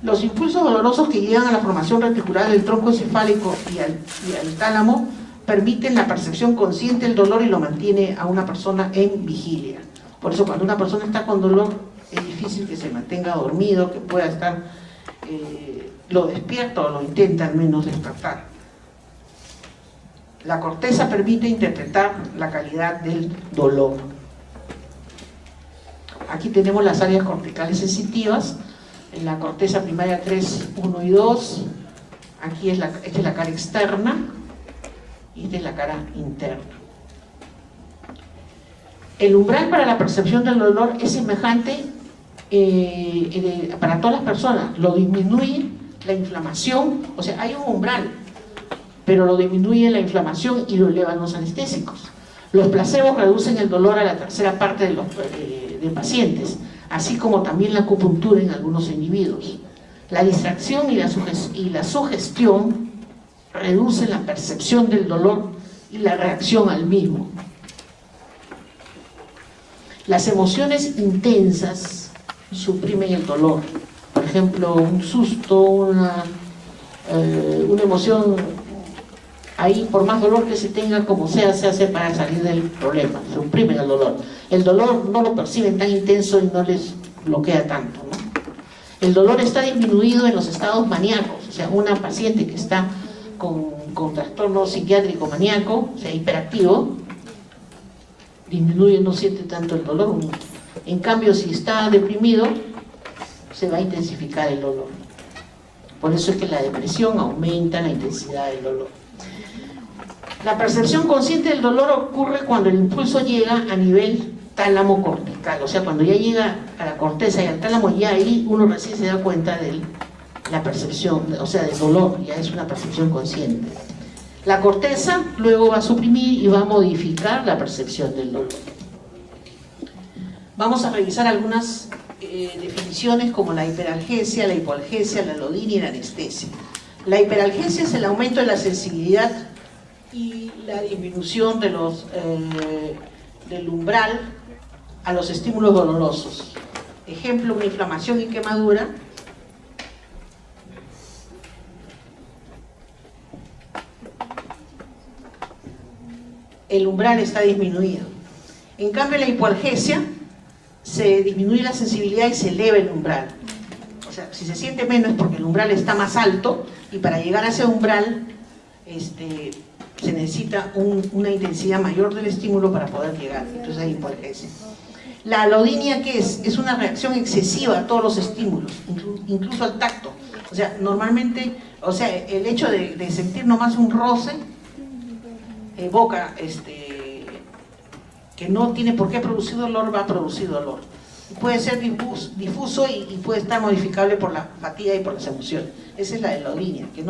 Los impulsos dolorosos que llegan a la formación reticular del tronco encefálico y al tálamo permiten la percepción consciente del dolor y lo mantiene a una persona en vigilia. Por eso cuando una persona está con dolor es difícil que se mantenga dormido, que pueda estar, lo despierta o lo intenta al menos despertar. La corteza permite interpretar la calidad del dolor. Aquí tenemos las áreas corticales sensitivas. En la corteza primaria 3, 1 y 2, aquí esta es la cara externa y esta es la cara interna. El umbral para la percepción del dolor es semejante para todas las personas. Lo disminuye la inflamación, o sea, hay un umbral, pero lo disminuye la inflamación y lo elevan los anestésicos. Los placebos reducen el dolor a la tercera parte de pacientes, así como también la acupuntura en algunos individuos. La distracción y la sugestión reducen la percepción del dolor y la reacción al mismo. Las emociones intensas suprimen el dolor. Por ejemplo, un susto, una emoción, ahí por más dolor que se tenga, como sea, se hace para salir del problema, suprimen el dolor. El dolor no lo perciben tan intenso y no les bloquea tanto, ¿no? El dolor está disminuido en los estados maníacos, o sea, una paciente que está con trastorno psiquiátrico maníaco, o sea, hiperactivo, disminuye, no siente tanto el dolor. En cambio, si está deprimido, se va a intensificar el dolor. Por eso es que la depresión aumenta la intensidad del dolor. La percepción consciente del dolor ocurre cuando el impulso llega a nivel tálamo cortical, o sea, cuando ya llega a la corteza y al tálamo, ya ahí uno recién se da cuenta de la percepción, o sea, del dolor, ya es una percepción consciente. La corteza luego va a suprimir y va a modificar la percepción del dolor. Vamos a revisar algunas definiciones como la hiperalgesia, la hipoalgesia, la alodinia y la anestesia. La hiperalgesia es el aumento de la sensibilidad y la disminución de del umbral a los estímulos dolorosos. Ejemplo, una inflamación y quemadura. El umbral está disminuido. En cambio, la hipoalgesia se disminuye la sensibilidad y se eleva el umbral. O sea, si se siente menos es porque el umbral está más alto, y para llegar a ese umbral se necesita una intensidad mayor del estímulo para poder llegar. Entonces hay hipoalgesia. La alodinia, ¿qué es? Es una reacción excesiva a todos los estímulos, incluso al tacto. O sea, normalmente, o sea, el hecho de sentir nomás un roce evoca que no tiene por qué producir dolor, va a producir dolor. Puede ser difuso y puede estar modificable por la fatiga y por las emociones. Esa es la alodinia, que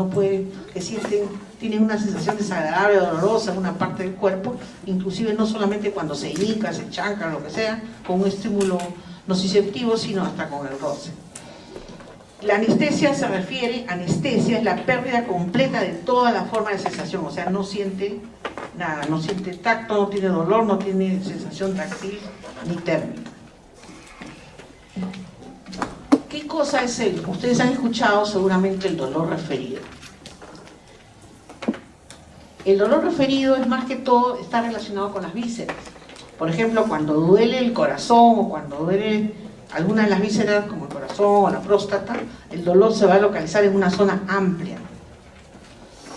tienen una sensación desagradable, dolorosa en una parte del cuerpo, inclusive no solamente cuando se hinca, se chanca, lo que sea, con un estímulo nociceptivo, sino hasta con el roce. La anestesia anestesia es la pérdida completa de toda la forma de sensación, o sea, no siente nada, no siente tacto, no tiene dolor, no tiene sensación táctil ni térmica. ¿Qué cosa es ustedes han escuchado seguramente el dolor referido. El dolor referido es más que todo, está relacionado con las vísceras. Por ejemplo, cuando duele el corazón o cuando duele alguna de las vísceras, como el corazón o la próstata, el dolor se va a localizar en una zona amplia.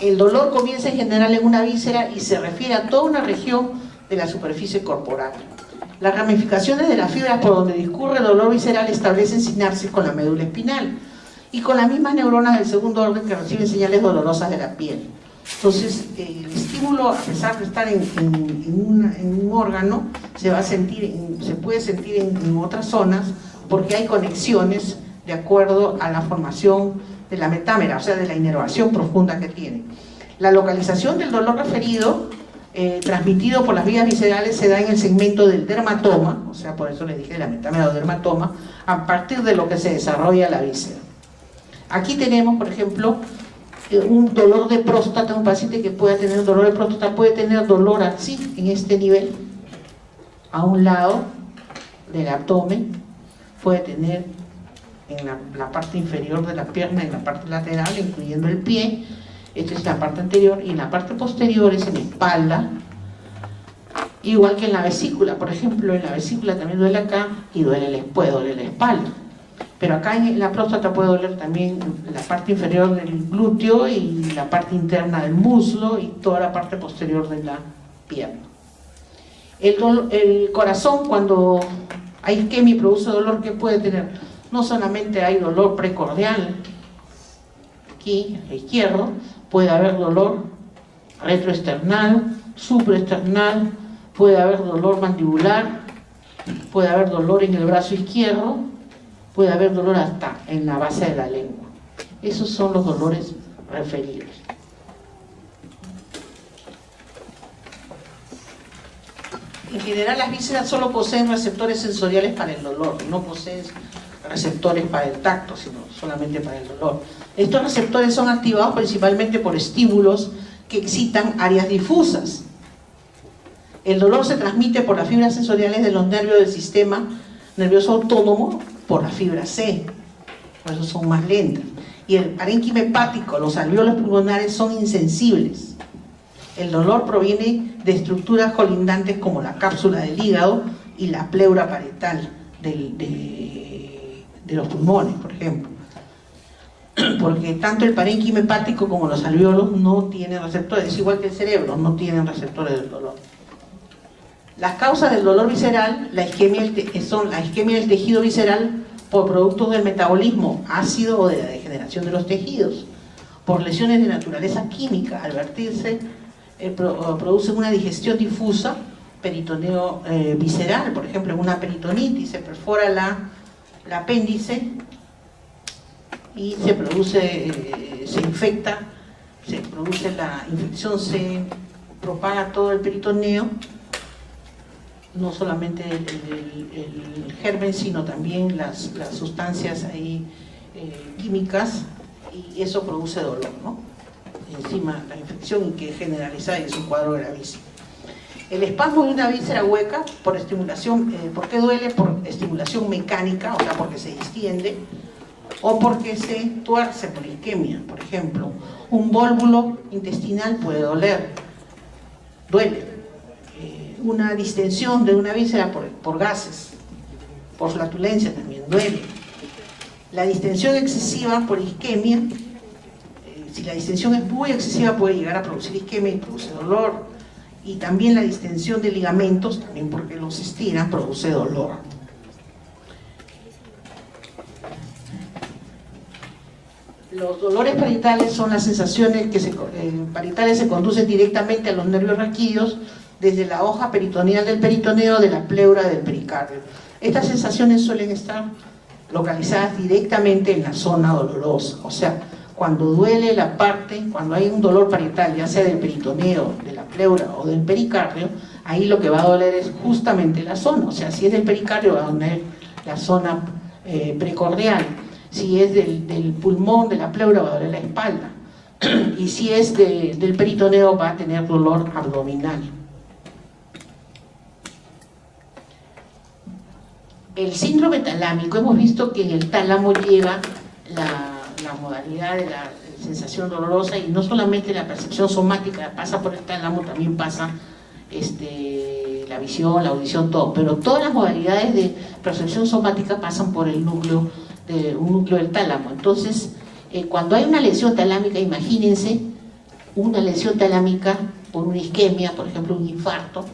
El dolor comienza en general en una víscera y se refiere a toda una región de la superficie corporal. Las ramificaciones de las fibras por donde discurre el dolor visceral establecen sinapsis con la médula espinal y con las mismas neuronas del segundo orden que reciben señales dolorosas de la piel. Entonces, el estímulo, a pesar de estar en un órgano, se puede sentir en otras zonas porque hay conexiones de acuerdo a la formación de la metámera, o sea, de la inervación profunda que tiene. La localización del dolor referido, transmitido por las vías viscerales, se da en el segmento del dermatoma, o sea, por eso les dije de la metámera o dermatoma, a partir de lo que se desarrolla la víscera. Aquí tenemos, por ejemplo, un dolor de próstata. Un paciente que pueda tener dolor de próstata puede tener dolor así, en este nivel, a un lado del abdomen, puede tener en la parte inferior de la pierna, en la parte lateral, incluyendo el pie. Esta es la parte anterior, y en la parte posterior es en la espalda, igual que en la vesícula. Por ejemplo, en la vesícula también duele acá y puede doler la espalda, pero acá en la próstata puede doler también la parte inferior del glúteo y la parte interna del muslo y toda la parte posterior de la pierna. El corazón, cuando hay isquemia y produce dolor, ¿qué puede tener? No solamente hay dolor precordial, aquí a la izquierda, puede haber dolor retroesternal, supraesternal, puede haber dolor mandibular, puede haber dolor en el brazo izquierdo, puede haber dolor hasta en la base de la lengua. Esos son los dolores referidos. En general, las vísceras solo poseen receptores sensoriales para el dolor, no poseen receptores para el tacto, sino solamente para el dolor. Estos receptores son activados principalmente por estímulos que excitan áreas difusas. El dolor se transmite por las fibras sensoriales de los nervios del sistema nervioso autónomo, por la fibra C, por eso son más lentas. Y el parénquima hepático, los alvéolos pulmonares son insensibles. El dolor proviene de estructuras colindantes como la cápsula del hígado y la pleura parietal de los pulmones, por ejemplo. Porque tanto el parénquima hepático como los alvéolos no tienen receptores, es igual que el cerebro, no tienen receptores del dolor. Las causas del dolor visceral, son la isquemia del tejido visceral por productos del metabolismo ácido o de la degeneración de los tejidos, por lesiones de naturaleza química, al vertirse, producen una digestión difusa, peritoneo visceral, por ejemplo, en una peritonitis se perfora el apéndice y se infecta, se produce la infección, se propaga todo el peritoneo, no solamente el germen, sino también las sustancias ahí, químicas, y eso produce dolor, ¿no? Encima la infección, y que es generalizada y es un cuadro gravísimo. El espasmo de una víscera hueca por estimulación, ¿por qué duele? Por estimulación mecánica, o sea, porque se distiende, o porque se tuerce por isquemia. Por ejemplo, un vólvulo intestinal puede duele. Una distensión de una víscera por gases, por flatulencia también duele. La distensión excesiva por isquemia, si la distensión es muy excesiva, puede llegar a producir isquemia y produce dolor. y también la distensión de ligamentos, también porque los estiran, produce dolor. Los dolores parietales son las sensaciones que parietales se conducen directamente a los nervios raquídeos desde la hoja peritoneal del peritoneo de la pleura del pericardio. Estas sensaciones suelen estar localizadas directamente en la zona dolorosa, o sea, cuando duele la parte, cuando hay un dolor parietal, ya sea del peritoneo, de la pleura o del pericardio, ahí lo que va a doler es justamente la zona, o sea, si es del pericardio va a doler la zona precordial, si es del pulmón, de la pleura, va a doler la espalda, y si es del peritoneo va a tener dolor abdominal. El síndrome talámico, hemos visto que en el tálamo lleva la modalidad de la sensación dolorosa, y no solamente la percepción somática pasa por el tálamo, también pasa la visión, la audición, todo, pero todas las modalidades de percepción somática pasan por un núcleo del tálamo. Entonces, cuando hay una lesión talámica, imagínense una lesión talámica por una isquemia, por ejemplo un infarto,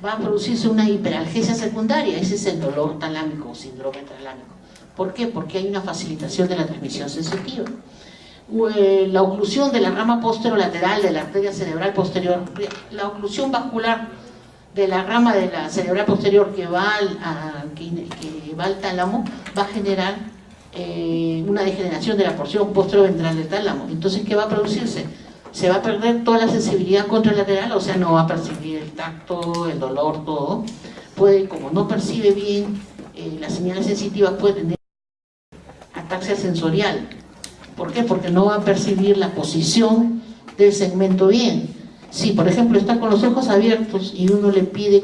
va a producirse una hiperalgesia secundaria, ese es el dolor talámico o síndrome talámico. ¿Por qué? Porque hay una facilitación de la transmisión sensitiva. La oclusión de la rama posterolateral de la arteria cerebral posterior, la oclusión vascular de la rama de la cerebral posterior que va al tálamo, va a generar una degeneración de la porción posteroventral del tálamo. Entonces, ¿qué va a producirse? Se va a perder toda la sensibilidad contralateral, o sea, no va a percibir el tacto, el dolor, todo. Como no percibe bien las señales sensitivas, puede tener ataxia sensorial. ¿Por qué? Porque no va a percibir la posición del segmento bien. Si, por ejemplo, está con los ojos abiertos y uno le pide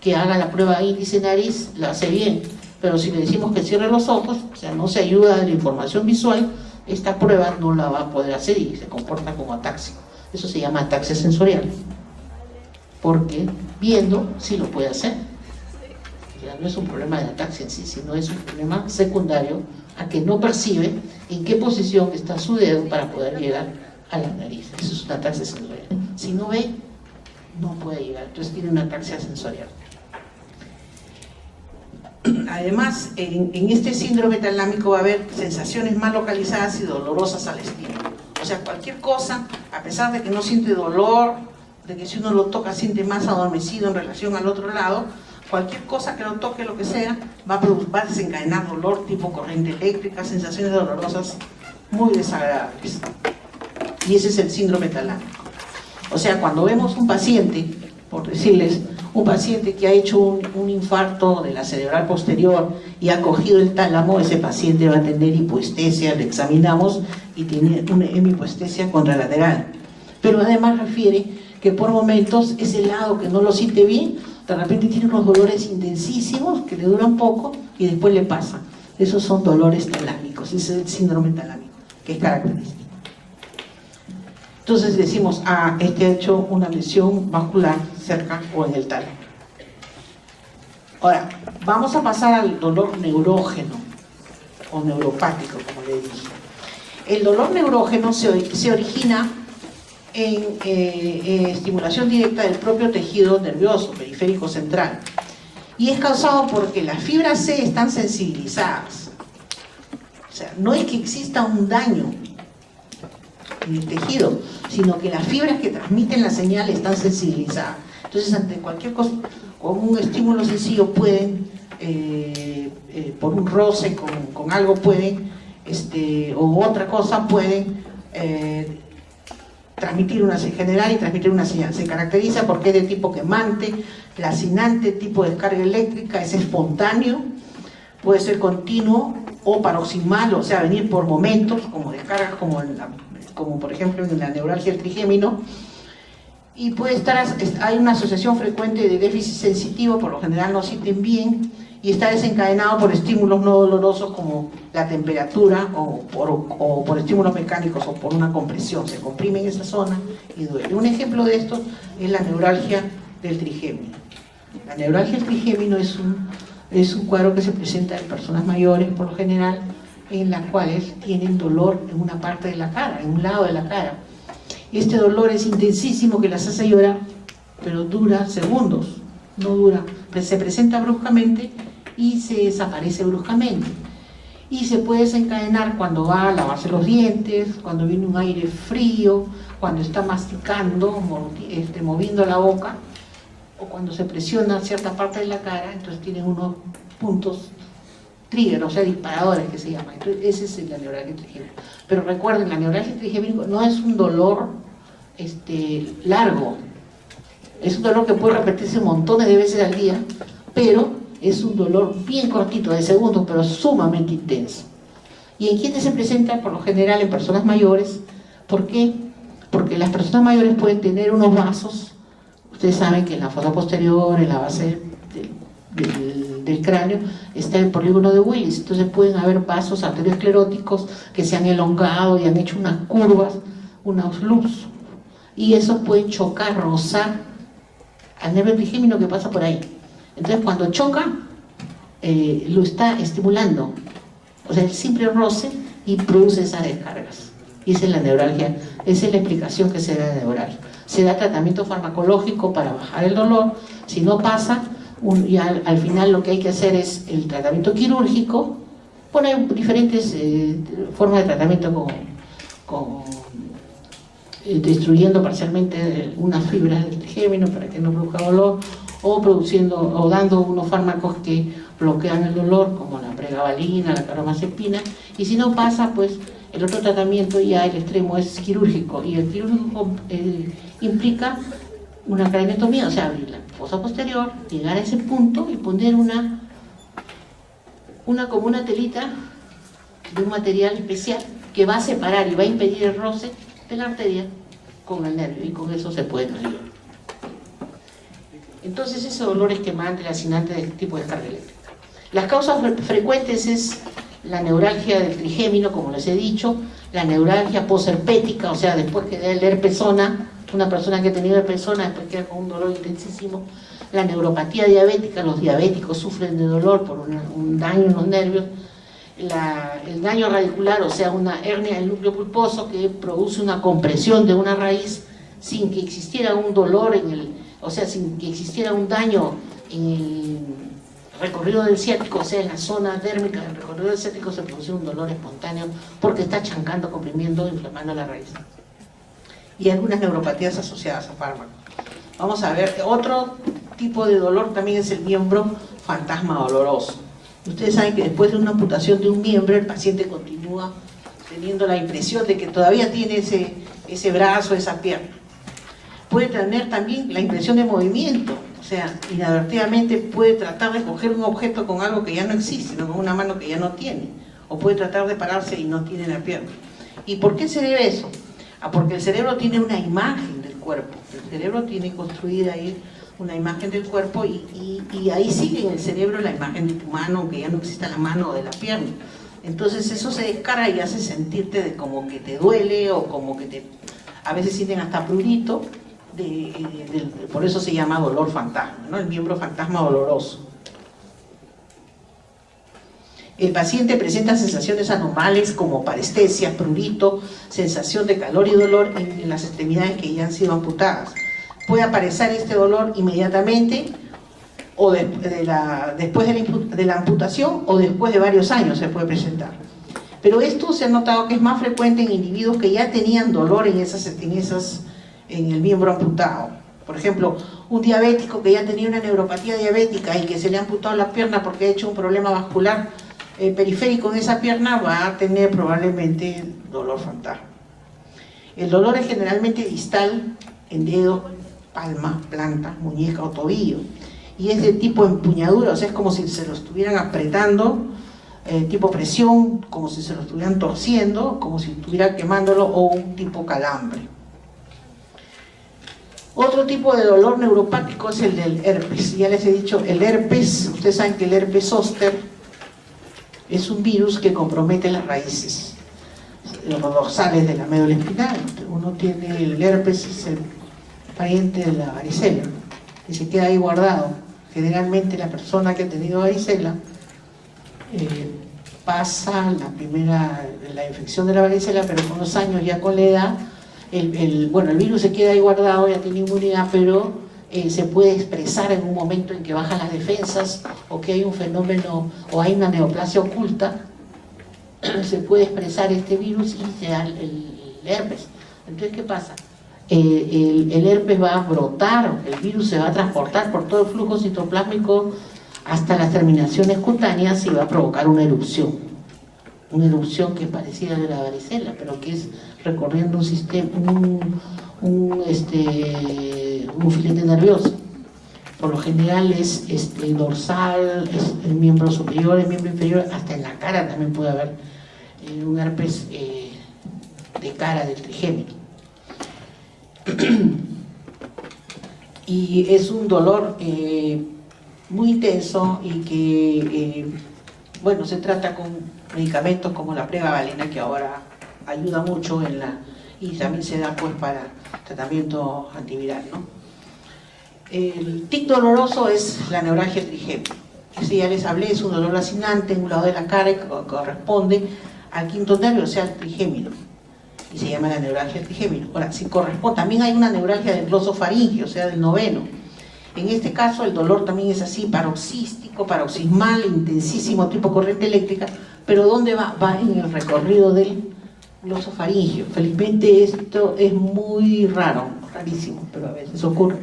que haga la prueba índice-nariz, la hace bien. Pero si le decimos que cierre los ojos, o sea, no se ayuda de la información visual, esta prueba no la va a poder hacer y se comporta como ataxia. Eso se llama ataxia sensorial. Porque viendo sí lo puede hacer. O sea, no es un problema de ataxia en sí, sino es un problema secundario a que no percibe en qué posición está su dedo para poder llegar a la nariz. Eso es una ataxia sensorial. Si no ve, no puede llegar. Entonces tiene una ataxia sensorial. Además, en este síndrome talámico va a haber sensaciones más localizadas y dolorosas al estímulo. O sea, cualquier cosa, a pesar de que no siente dolor, de que si uno lo toca siente más adormecido en relación al otro lado, cualquier cosa que lo toque, lo que sea, va a desencadenar dolor tipo corriente eléctrica, sensaciones dolorosas muy desagradables. Y ese es el síndrome talámico. O sea, cuando vemos un paciente, por decirles, un paciente que ha hecho un infarto de la cerebral posterior y ha cogido el tálamo, ese paciente va a tener hipoestesia, le examinamos y tiene una hemipoestesia contralateral. Pero además refiere que por momentos ese lado que no lo siente bien, de repente tiene unos dolores intensísimos que le duran poco y después le pasa. Esos son dolores talámicos, ese es el síndrome talámico, que es característico. Entonces decimos, este ha hecho una lesión vascular cerca o en el tálamo. Ahora, vamos a pasar al dolor neurógeno o neuropático, como le dije. El dolor neurógeno se origina en estimulación directa del propio tejido nervioso periférico central y es causado porque las fibras C están sensibilizadas. O sea, no es que exista un daño en el tejido, sino que las fibras que transmiten la señal están sensibilizadas. Entonces, ante cualquier cosa, con un estímulo sencillo pueden, por un roce con algo pueden, o otra cosa pueden generar y transmitir una señal. Se caracteriza porque es de tipo quemante, lacinante, tipo de descarga eléctrica, es espontáneo, puede ser continuo o paroximal, o sea, venir por momentos, como descargas como por ejemplo en la neuralgia del trigémino, y hay una asociación frecuente de déficit sensitivo, por lo general no sienten bien, y está desencadenado por estímulos no dolorosos como la temperatura o por estímulos mecánicos o por una compresión. Se comprime en esa zona y duele. Un ejemplo de esto es la neuralgia del trigémino. La neuralgia del trigémino es un cuadro que se presenta en personas mayores, por lo general, en las cuales tienen dolor en una parte de la cara, en un lado de la cara. Este dolor es intensísimo que las hace llorar pero dura segundos, no dura, se presenta bruscamente y se desaparece bruscamente. Y se puede desencadenar cuando va a lavarse los dientes, cuando viene un aire frío, cuando está masticando, moviendo la boca, o cuando se presiona cierta parte de la cara, entonces tienen unos puntos trigger, o sea, disparadores que se llaman. Entonces, ese es la neuralgia trigémica. Pero recuerden, la neuralgia trigémica no es un dolor largo, es un dolor que puede repetirse montones de veces al día, pero es un dolor bien cortito, de segundos, pero sumamente intenso. ¿Y en quiénes se presenta? Por lo general en personas mayores. ¿Por qué? Porque las personas mayores pueden tener unos vasos. Ustedes saben que en la fosa posterior, en la base del cráneo, está el polígono de Willis. Entonces pueden haber vasos arterioscleróticos que se han elongado y han hecho unas curvas, unos loops. Y esos pueden chocar, rozar al nervio trigémino que pasa por ahí. Entonces cuando choca, lo está estimulando, o sea, el simple roce, y produce esas descargas. Y esa es la neuralgia, esa es la explicación que se da de neuralgia. Se da tratamiento farmacológico para bajar el dolor. Si no pasa, y al final lo que hay que hacer es el tratamiento quirúrgico. Bueno, hay diferentes formas de tratamiento destruyendo parcialmente unas fibras del trigémino para que no produzca dolor, o dando unos fármacos que bloquean el dolor, como la pregabalina, la carbamazepina. Y si no pasa, pues el otro tratamiento, ya el extremo, es quirúrgico, y el quirúrgico implica una craniotomía, o sea, abrir la fosa posterior, llegar a ese punto y poner como una telita de un material especial que va a separar y va a impedir el roce de la arteria con el nervio, y con eso se puede aliviar. Entonces, ese dolor es quemante, lacinante, de tipo de descarga eléctrica. Las causas frecuentes es la neuralgia del trigémino, como les he dicho, la neuralgia posherpética, o sea, después que da el herpes zona, una persona que ha tenido herpes zona después queda con un dolor intensísimo. La neuropatía diabética, los diabéticos sufren de dolor por un daño en los nervios. El daño radicular, o sea, una hernia del núcleo pulposo que produce una compresión de una raíz sin que existiera un dolor o sea, sin que existiera un daño en el recorrido del ciático, o sea, en la zona dérmica del recorrido del ciático se produce un dolor espontáneo porque está chancando, comprimiendo, inflamando la raíz. Y algunas neuropatías asociadas a fármacos. Vamos a ver, otro tipo de dolor también es el miembro fantasma doloroso. Ustedes saben que después de una amputación de un miembro, el paciente continúa teniendo la impresión de que todavía tiene ese brazo, esa pierna. Puede tener también la impresión de movimiento, o sea, inadvertidamente puede tratar de coger un objeto con algo que ya no existe, ¿no? Con una mano que ya no tiene, o puede tratar de pararse y no tiene la pierna. ¿Y por qué se debe eso? Porque el cerebro tiene una imagen del cuerpo, el cerebro tiene construida ahí una imagen del cuerpo, y ahí sigue en el cerebro la imagen de tu mano, aunque ya no exista la mano o de la pierna. Entonces eso se descarga y hace sentirte de como que te duele, o como que a veces sienten hasta prurito, por eso se llama dolor fantasma, ¿no? El miembro fantasma doloroso. El paciente presenta sensaciones anormales como parestesia, prurito, sensación de calor y dolor en las extremidades que ya han sido amputadas. Puede aparecer este dolor inmediatamente, o después de la amputación, o después de varios años se puede presentar. Pero esto se ha notado que es más frecuente en individuos que ya tenían dolor en el miembro amputado. Por ejemplo, un diabético que ya tenía una neuropatía diabética y que se le ha amputado la pierna porque ha hecho un problema vascular periférico en esa pierna, va a tener probablemente dolor fantasma. El dolor es generalmente distal, en dedo, palma, planta, muñeca o tobillo, y es de tipo empuñadura, o sea, es como si se lo estuvieran apretando, tipo presión, como si se lo estuvieran torciendo, como si estuviera quemándolo, o un tipo calambre. Otro tipo de dolor neuropático es el del herpes. Ya les he dicho, el herpes, ustedes saben que el herpes zóster es un virus que compromete las raíces, los dorsales de la médula espinal. Uno tiene el herpes, es el pariente de la varicela, y se queda ahí guardado. Generalmente la persona que ha tenido varicela pasa la infección de la varicela, pero con los años, ya con la edad, el virus se queda ahí guardado, ya tiene inmunidad, pero se puede expresar en un momento en que bajan las defensas o que hay un fenómeno o hay una neoplasia oculta, se puede expresar este virus y se da el herpes. Entonces, ¿qué pasa? El herpes va a brotar, el virus se va a transportar por todo el flujo citoplásmico hasta las terminaciones cutáneas y va a provocar una erupción que es parecida a la varicela, pero que es recorriendo un sistema, un filete nervioso. Por lo general es dorsal, es el miembro superior, el miembro inferior, hasta en la cara también puede haber un herpes de cara del trigémino. Y es un dolor muy intenso y que, bueno, se trata con medicamentos como la pregabalina, que ahora ayuda mucho y también se da pues para tratamiento antiviral, ¿no? El tic doloroso es la neuralgia trigémino. Ese ya les hablé, es un dolor lacinante en un lado de la cara que corresponde al quinto nervio, o sea, al trigémino, y se llama la neuralgia trigémino. Ahora, si corresponde, también hay una neuralgia del glosofaringeo, o sea, del noveno. En este caso el dolor también es así, paroxístico, paroxismal, intensísimo, tipo corriente eléctrica, pero ¿dónde va? Va en el recorrido del glosofaringeo. Felizmente esto es muy raro, rarísimo, pero a veces ocurre.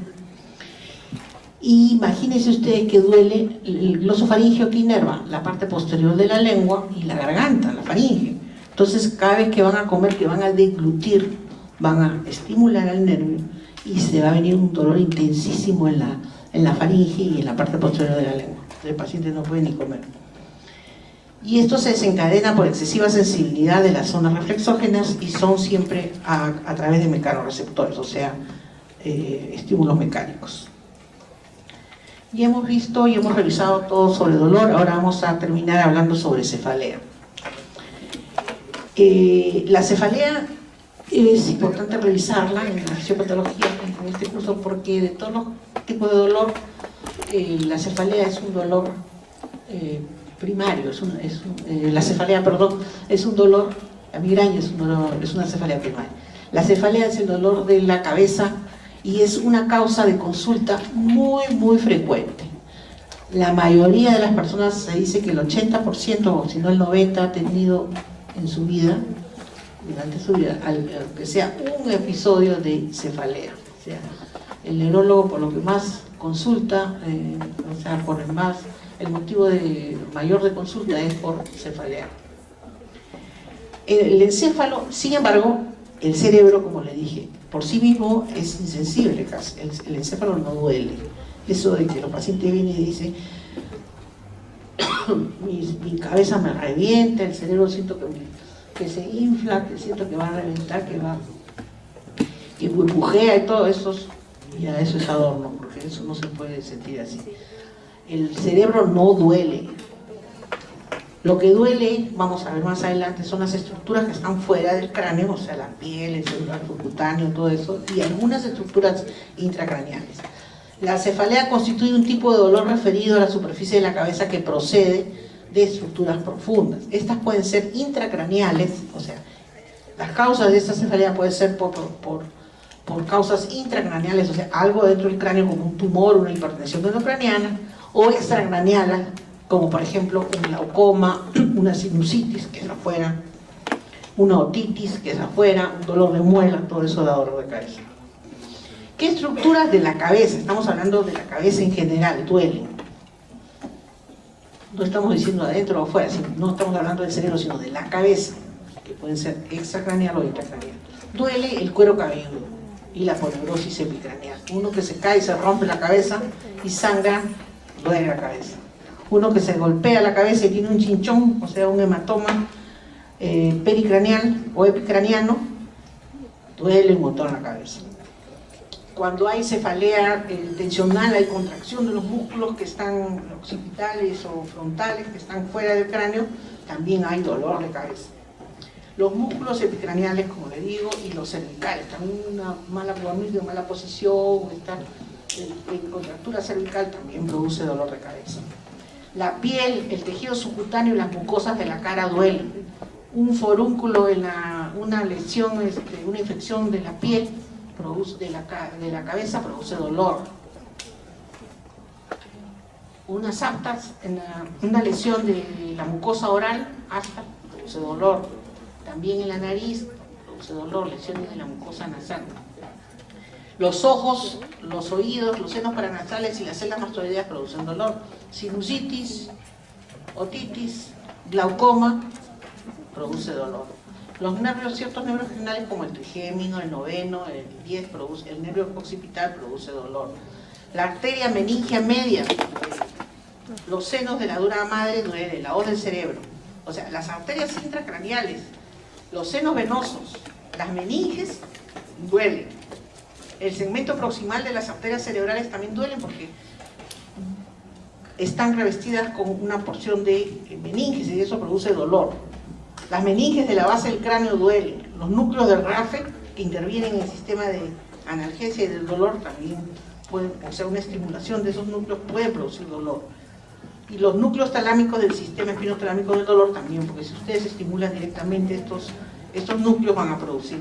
Y imagínense ustedes que duele el glosofaringeo, que inerva la parte posterior de la lengua y la garganta, la faringe. Entonces, cada vez que van a comer, que van a deglutir, van a estimular al nervio y se va a venir un dolor intensísimo en la faringe y en la parte posterior de la lengua. El paciente no puede ni comer. Y esto se desencadena por excesiva sensibilidad de las zonas reflexógenas y son siempre a través de mecanorreceptores, o sea, estímulos mecánicos. Ya hemos visto y hemos revisado todo sobre dolor, ahora vamos a terminar hablando sobre cefalea. La cefalea es importante revisarla en la fisiopatología en este curso, porque de todos los tipos de dolor, la cefalea es un dolor primario, la cefalea, perdón, es un dolor, la migraña es una cefalea primaria. La cefalea es el dolor de la cabeza y es una causa de consulta muy, muy frecuente. La mayoría de las personas, se dice que el 80%, o si no el 90%, ha tenido en su vida, durante su vida, aunque sea un episodio de cefalea. O sea, el neurólogo por lo que más consulta, o sea, el motivo mayor de consulta es por cefalea. El encéfalo, sin embargo, el cerebro, como le dije, por sí mismo es insensible casi. El encéfalo no duele. Eso de que los pacientes vienen y dicen mi cabeza me revienta, el cerebro siento que se infla, que siento que va a reventar, que burbujea y todo eso, ya eso es adorno, porque eso no se puede sentir así. El cerebro no duele. Lo que duele, vamos a ver más adelante, son las estructuras que están fuera del cráneo, o sea, la piel, el celular subcutáneo, todo eso, y algunas estructuras intracraneales. La cefalea constituye un tipo de dolor referido a la superficie de la cabeza que procede de estructuras profundas. Estas pueden ser intracraneales, o sea, las causas de esta cefalea pueden ser por causas intracraneales, o sea, algo dentro del cráneo como un tumor, una hipertensión endocraniana, o extracraneales, como por ejemplo un glaucoma, una sinusitis, que es afuera, una otitis, que es afuera, un dolor de muela, todo eso da dolor de cabeza. ¿Qué estructuras de la cabeza? Estamos hablando de la cabeza en general, duelen. No estamos diciendo adentro o afuera, no estamos hablando del cerebro, sino de la cabeza, que pueden ser extracraneal o intracraneal. Duele el cuero cabelludo y la polibrosis epicraneal. Uno que se cae y se rompe la cabeza y sangra, duele la cabeza. Uno que se golpea la cabeza y tiene un chinchón, o sea, un hematoma pericraneal o epicraniano, duele un montón la cabeza. Cuando hay cefalea tensional, hay contracción de los músculos que están occipitales o frontales, que están fuera del cráneo, también hay dolor de cabeza. Los músculos epicraneales, como le digo, y los cervicales, también una mala dormir, mala posición, estar en contractura cervical también produce dolor de cabeza. La piel, el tejido subcutáneo y las mucosas de la cara duelen. Un forúnculo, una lesión, una infección de la piel, de la cabeza produce dolor. unas aftas, una lesión de la mucosa oral, afta, produce dolor. También en la nariz, produce dolor, lesiones de la mucosa nasal. Los ojos, los oídos, los senos paranasales y las células mastoideas producen dolor. Sinusitis, otitis, glaucoma, produce dolor. Los nervios, ciertos nervios regionales como el trigémino, el noveno, el 10, el nervio occipital produce dolor. La arteria meningia media, los senos de la dura madre duelen, la hoz del cerebro. O sea, las arterias intracraneales, los senos venosos, las meninges duelen. El segmento proximal de las arterias cerebrales también duelen porque están revestidas con una porción de meninges y eso produce dolor. Las meninges de la base del cráneo duelen. Los núcleos del RAFE, que intervienen en el sistema de analgesia y del dolor, también pueden, o sea, una estimulación de esos núcleos puede producir dolor. Y los núcleos talámicos del sistema espinotalámico del dolor también, porque si ustedes estimulan directamente estos núcleos van a producir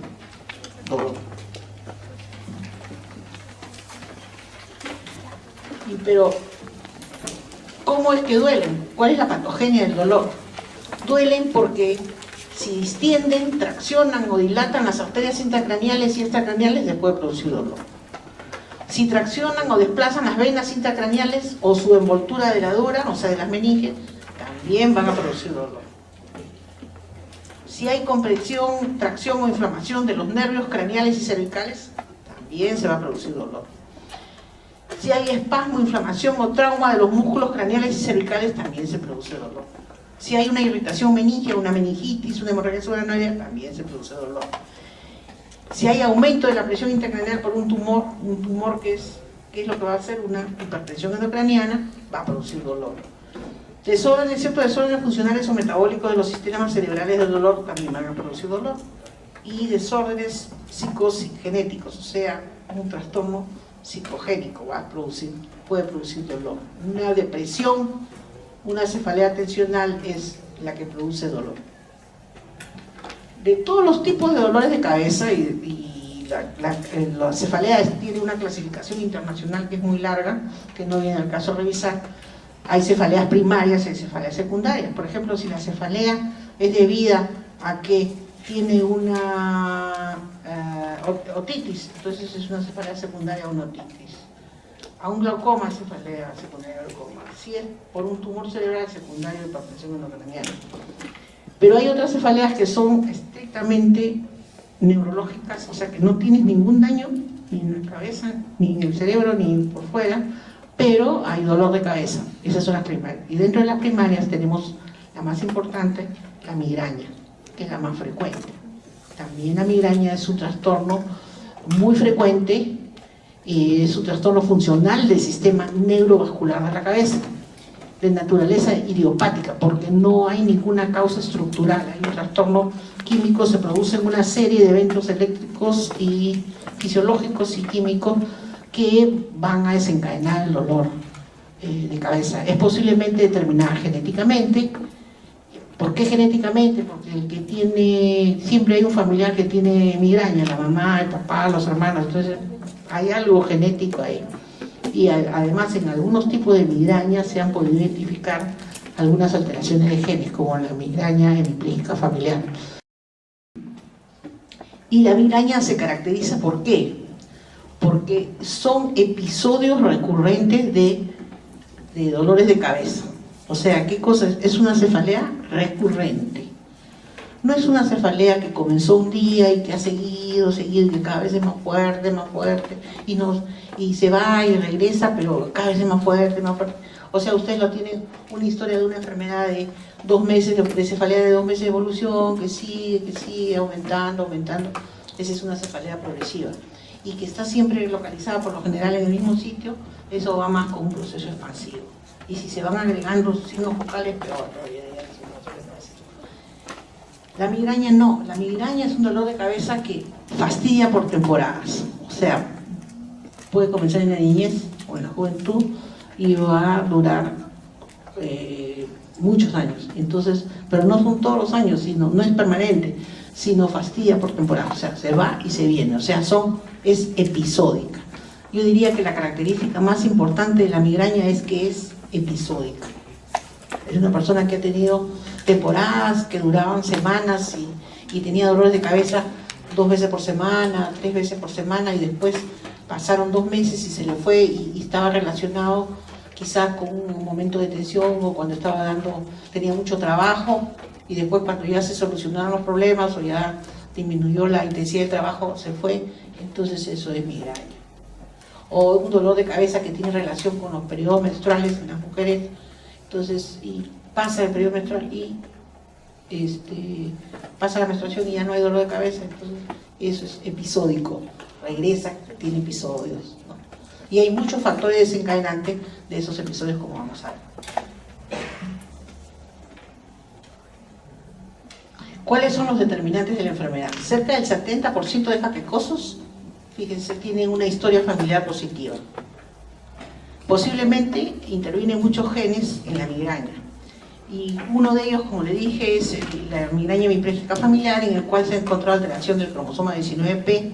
dolor. Pero, ¿cómo es que duelen? ¿Cuál es la patogenia del dolor? Duelen porque si distienden, traccionan o dilatan las arterias intracraneales y extracraneales, les puede producir dolor. Si traccionan o desplazan las venas intracraneales o su envoltura de la dura, o sea, de las meninges, también van a producir dolor. Si hay compresión, tracción o inflamación de los nervios craneales y cervicales, también se va a producir dolor. Si hay espasmo, inflamación o trauma de los músculos craneales y cervicales, también se produce dolor. Si hay una irritación meningia, una meningitis, una hemorragia subaracnoidea, también se produce dolor. Si hay aumento de la presión intracraneal por un tumor que es lo que va a hacer una hipertensión endocraniana, va a producir dolor. Desórdenes, ciertos desórdenes funcionales o metabólicos de los sistemas cerebrales del dolor también van a producir dolor. Y desórdenes psicogenéticos, o sea, un trastorno psicogénico puede producir dolor. Una depresión, una cefalea tensional es la que produce dolor. De todos los tipos de dolores de cabeza, y la cefalea tiene una clasificación internacional que es muy larga, que no viene al caso revisar. Hay cefaleas primarias y hay cefaleas secundarias. Por ejemplo, si la cefalea es debida a que tiene una otitis, entonces es una cefalea secundaria a una otitis. A un glaucoma es cefalea secundaria a glaucoma. Si es por un tumor cerebral secundario de hipertensión endocraniana. Pero hay otras cefaleas que son estrictamente neurológicas, o sea que no tienes ningún daño ni en la cabeza, ni en el cerebro, ni por fuera, pero hay dolor de cabeza. Esas son las primarias. Y dentro de las primarias tenemos la más importante, la migraña, que es la más frecuente. También la migraña es un trastorno muy frecuente y es un trastorno funcional del sistema neurovascular de la cabeza, de naturaleza idiopática, porque no hay ninguna causa estructural. Hay un trastorno químico, se producen una serie de eventos eléctricos y fisiológicos y químicos que van a desencadenar el dolor de cabeza. Es posiblemente determinada genéticamente. ¿Por qué genéticamente? Porque el que tiene, siempre hay un familiar que tiene migraña, la mamá, el papá, los hermanos, entonces hay algo genético ahí. Y además en algunos tipos de migraña se han podido identificar algunas alteraciones de genes, como la migraña hemipléjica familiar. Y la migraña se caracteriza ¿por qué? Porque son episodios recurrentes de dolores de cabeza. O sea, ¿qué cosa es? Es una cefalea recurrente. No es una cefalea que comenzó un día y que ha seguido, y que cada vez es más fuerte, y se va y regresa, pero cada vez es más fuerte, más fuerte. O sea, ustedes lo tienen una historia de una enfermedad de 2 meses, de cefalea de 2 meses de evolución, que sigue aumentando. Esa es una cefalea progresiva. Y que está siempre localizada por lo general en el mismo sitio, eso va más con un proceso expansivo. Y si se van agregando signos focales, peor todavía. La migraña no, la migraña es un dolor de cabeza que fastidia por temporadas. O sea, puede comenzar en la niñez o en la juventud y va a durar muchos años. Entonces, pero no son todos los años, no es permanente, sino fastidia por temporada. O sea, se va y se viene. O sea, es episódica. Yo diría que la característica más importante de la migraña es que es episódica. Es una persona que ha tenido temporadas que duraban semanas y tenía dolores de cabeza 2 veces por semana, 3 veces por semana, y después pasaron 2 meses y se le fue, y estaba relacionado quizás con un momento de tensión o cuando tenía mucho trabajo, y después cuando ya se solucionaron los problemas o ya disminuyó la intensidad del trabajo, se fue. Entonces eso es migraña. O un dolor de cabeza que tiene relación con los periodos menstruales en las mujeres. Entonces, y pasa el periodo menstrual y pasa la menstruación y ya no hay dolor de cabeza. Entonces eso es episódico, regresa, tiene episodios, ¿no? Y hay muchos factores desencadenantes de esos episodios, como vamos a ver. ¿Cuáles son los determinantes de la enfermedad? Cerca del 70% de jaquecosos, fíjense, tienen una historia familiar positiva. Posiblemente intervienen muchos genes en la migraña. Y uno de ellos, como le dije, es la migraña hemipléjica familiar, en el cual se ha encontrado alteración del cromosoma 19P,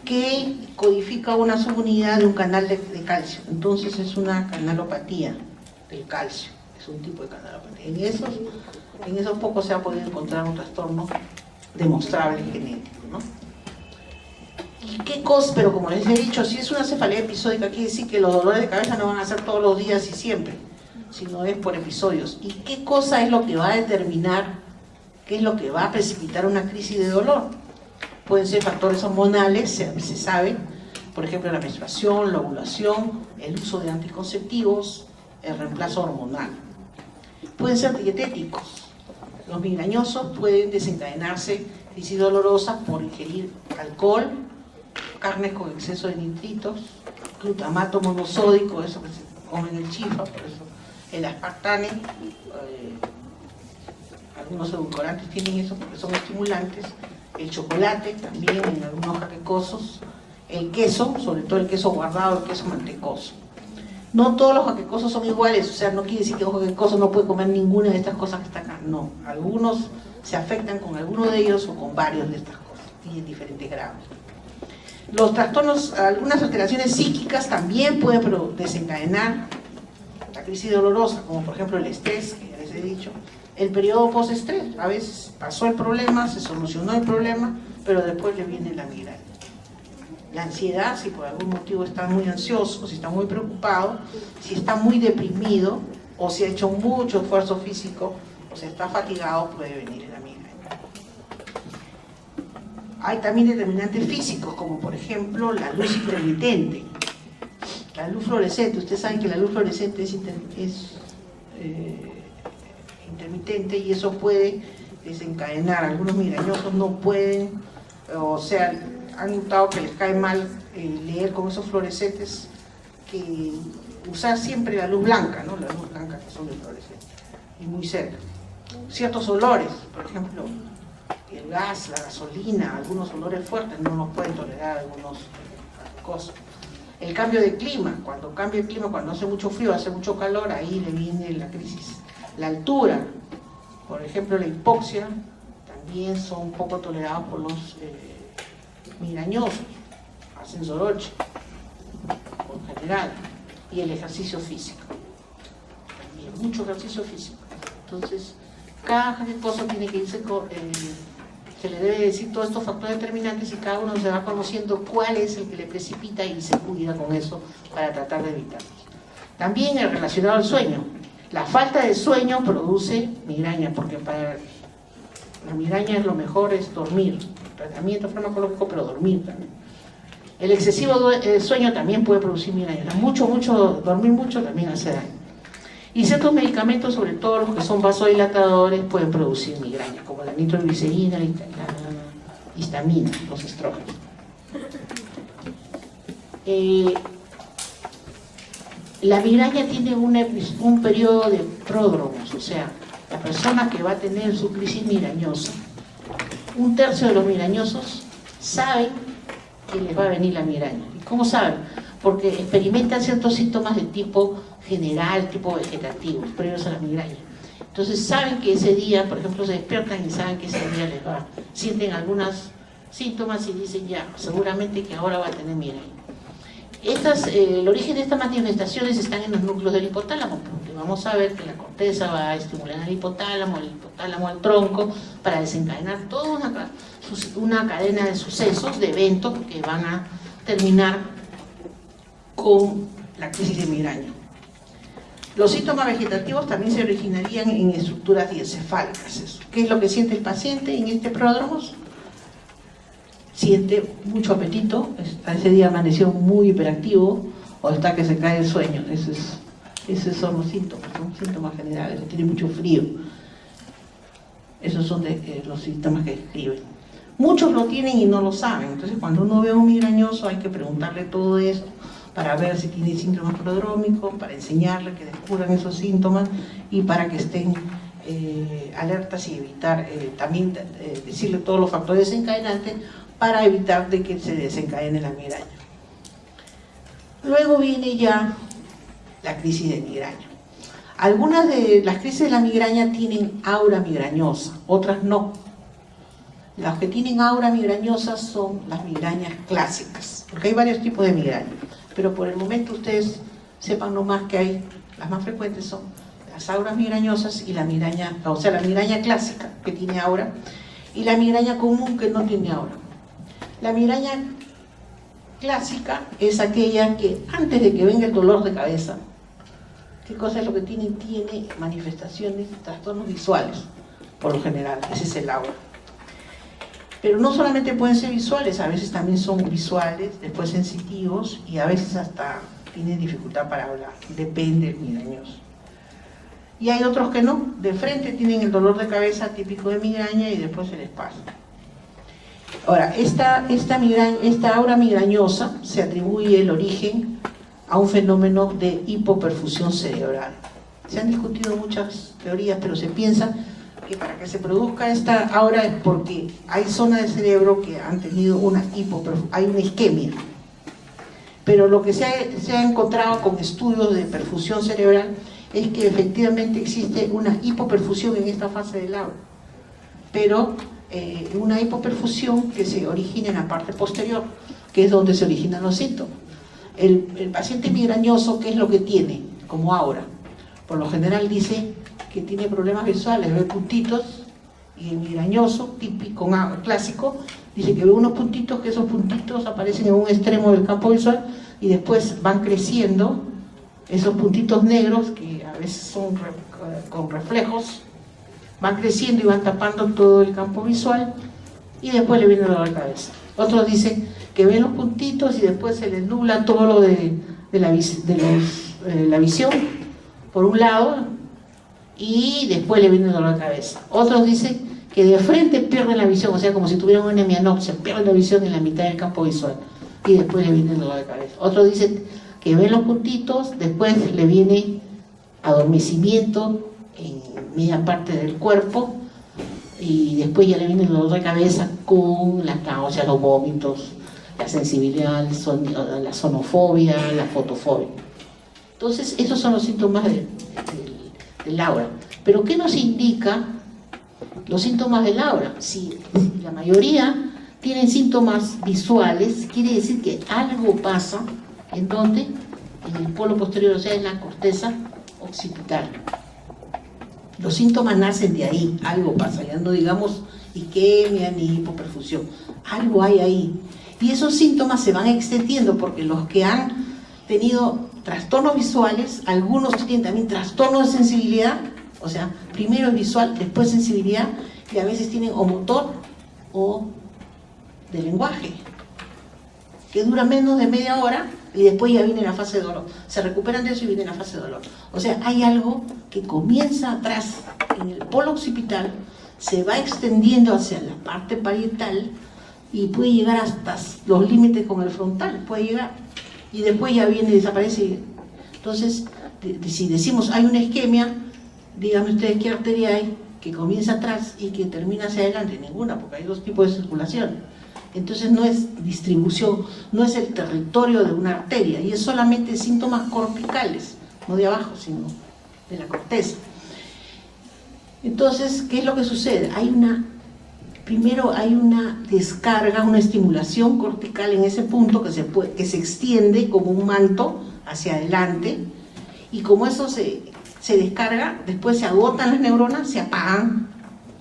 que codifica una subunidad de un canal de calcio. Entonces es una canalopatía del calcio, es un tipo de canalopatía. En esos pocos se ha podido encontrar un trastorno demostrable genético, ¿no? ¿Y qué cosa? Pero como les he dicho, si es una cefalea episódica, quiere decir que los dolores de cabeza no van a ser todos los días y siempre, sino es por episodios. ¿Y qué cosa es lo que va a determinar, qué es lo que va a precipitar una crisis de dolor? Pueden ser factores hormonales, se sabe, por ejemplo la menstruación, la ovulación, el uso de anticonceptivos, el reemplazo hormonal. Pueden ser dietéticos. Los migrañosos pueden desencadenarse crisis dolorosas por ingerir alcohol, carnes con exceso de nitritos, glutamato monosódico, eso que se come en el chifa, por eso el aspartame, algunos edulcorantes tienen eso porque son estimulantes, el chocolate también en algunos jaquecosos, el queso, sobre todo el queso guardado, el queso mantecoso. No todos los jaquecosos son iguales, o sea, no quiere decir que un jaquecoso no puede comer ninguna de estas cosas que está acá, no. Algunos se afectan con alguno de ellos o con varios de estas cosas, y en diferentes grados. Los trastornos, algunas alteraciones psíquicas también pueden desencadenar la crisis dolorosa, como por ejemplo el estrés, que ya les he dicho, el periodo postestrés. A veces pasó el problema, se solucionó el problema, pero después le viene la migraña. La ansiedad, si por algún motivo está muy ansioso, si está muy preocupado, si está muy deprimido, o si ha hecho mucho esfuerzo físico, o si está fatigado, puede venir la migraña. Hay también determinantes físicos, como por ejemplo la luz intermitente. La luz fluorescente, ustedes saben que la luz fluorescente es intermitente, y eso puede desencadenar. Algunos migrañosos no pueden, o sea, han notado que les cae mal leer con esos fluorescentes, que usar siempre la luz blanca, ¿no? La luz blanca que son de fluorescentes, y muy cerca. Ciertos olores, por ejemplo, el gas, la gasolina, algunos olores fuertes no los pueden tolerar algunos cosas. El cambio de clima, cuando cambia el clima, cuando hace mucho frío, hace mucho calor, ahí le viene la crisis. La altura, por ejemplo la hipoxia, también son poco tolerados por los migrañosos, ascensor 8, por general, y el ejercicio físico, también mucho ejercicio físico. Entonces, cada cosa tiene que irse se le debe decir todos estos factores determinantes, y cada uno se va conociendo cuál es el que le precipita y se cuida con eso para tratar de evitarlos. También el relacionado al sueño. La falta de sueño produce migraña, porque para la migraña lo mejor es dormir, tratamiento farmacológico, pero dormir también. El excesivo sueño también puede producir migraña. Dormir mucho también hace daño. Y ciertos medicamentos, sobre todo los que son vasodilatadores, pueden producir migraña, como la nitroglicerina, la histamina, los estrógenos. La migraña tiene un periodo de pródromos, o sea, la persona que va a tener su crisis migrañosa, 1/3 de los migrañosos saben que les va a venir la migraña. ¿Y cómo saben? Porque experimentan ciertos síntomas de tipo general, tipo vegetativo, previos a la migraña. Entonces saben que ese día, por ejemplo, se despiertan y saben que ese día les va, sienten algunos síntomas y dicen ya, seguramente que ahora va a tener migraña. El origen de estas manifestaciones están en los núcleos del hipotálamo, porque porque vamos a ver que la corteza va a estimular al hipotálamo al tronco, para desencadenar toda una cadena de sucesos, de eventos que van a terminar con la crisis de migraña. Los síntomas vegetativos también se originarían en estructuras diencefálicas. ¿Qué es lo que siente el paciente en este pródromo? Siente mucho apetito, ese día amaneció muy hiperactivo, o está que se cae el sueño. Esos son los síntomas generales, tiene mucho frío. Esos son los síntomas que describen. Muchos lo tienen y no lo saben, entonces cuando uno ve a un migrañoso hay que preguntarle todo esto para ver si tiene síntomas prodrómicos, para enseñarle que descubran esos síntomas y para que estén alertas y evitar, también decirle todos los factores desencadenantes para evitar de que se desencadene la migraña. Luego viene ya la crisis de migraña. Algunas de las crisis de la migraña tienen aura migrañosa, otras no. Las que tienen aura migrañosa son las migrañas clásicas, porque hay varios tipos de migraña, pero por el momento ustedes sepan nomás que hay, las más frecuentes son las auras migrañosas y la migraña, o sea, la migraña clásica que tiene aura y la migraña común que no tiene aura. La migraña clásica es aquella que antes de que venga el dolor de cabeza, ¿qué cosa es lo que tiene? Tiene manifestaciones, trastornos visuales, por lo general, ese es el aura. Pero no solamente pueden ser visuales, a veces también son visuales, después sensitivos y a veces hasta tienen dificultad para hablar, depende del migrañoso. Y hay otros que no, de frente tienen el dolor de cabeza típico de migraña y después se les pasa. Ahora, esta aura migrañosa se atribuye el origen a un fenómeno de hipoperfusión cerebral. Se han discutido muchas teorías, pero se piensa que para que se produzca esta aura es porque hay zonas del cerebro que han tenido hay una isquemia. Pero lo que se ha encontrado con estudios de perfusión cerebral es que efectivamente existe una hipoperfusión en esta fase del aura, pero una hipoperfusión que se origina en la parte posterior, que es donde se originan los síntomas. El paciente migrañoso, ¿qué es lo que tiene como aura? Por lo general dice que tiene problemas visuales, ve puntitos, y el migrañoso típico, clásico, dice que ve unos puntitos, que esos puntitos aparecen en un extremo del campo visual y después van creciendo, esos puntitos negros, que a veces son con reflejos, van creciendo y van tapando todo el campo visual y después le viene dolor de cabeza. Otros dicen que ven los puntitos y después se les nubla todo lo de la visión, por un lado, y después le viene el dolor de cabeza. Otros dicen que de frente pierden la visión, o sea, como si tuvieran una hemianopsia, pierden la visión en la mitad del campo visual, y después le viene el dolor de cabeza. Otros dicen que ven los puntitos, después le viene adormecimiento en media parte del cuerpo, y después ya le viene el dolor de cabeza con las náuseas, los vómitos, la sensibilidad, la sonofobia, la fotofobia. Entonces, esos son los síntomas del aura. Pero ¿qué nos indica los síntomas del aura? Si la mayoría tienen síntomas visuales, quiere decir que algo pasa, ¿en dónde? En el polo posterior, o sea, en la corteza occipital. Los síntomas nacen de ahí, algo pasa, ya no digamos isquemia ni hipoperfusión, algo hay ahí. Y esos síntomas se van extendiendo porque los que han tenido trastornos visuales, algunos tienen también trastornos de sensibilidad, o sea, primero es visual, después sensibilidad, y a veces tienen o motor o de lenguaje, que dura menos de media hora y después ya viene la fase de dolor. Se recuperan de eso y viene la fase de dolor. O sea, hay algo que comienza atrás, en el polo occipital, se va extendiendo hacia la parte parietal y puede llegar hasta los límites con el frontal, puede llegar, y después ya viene y desaparece. Entonces, si decimos hay una isquemia, díganme ustedes qué arteria hay que comienza atrás y que termina hacia adelante. Ninguna, porque hay dos tipos de circulación. Entonces no es distribución, no es el territorio de una arteria, y es solamente síntomas corticales, no de abajo, sino de la corteza. Entonces, ¿qué es lo que sucede? Primero hay una descarga, una estimulación cortical en ese punto que se extiende como un manto hacia adelante, y como eso se se descarga, después se agotan las neuronas, se apagan,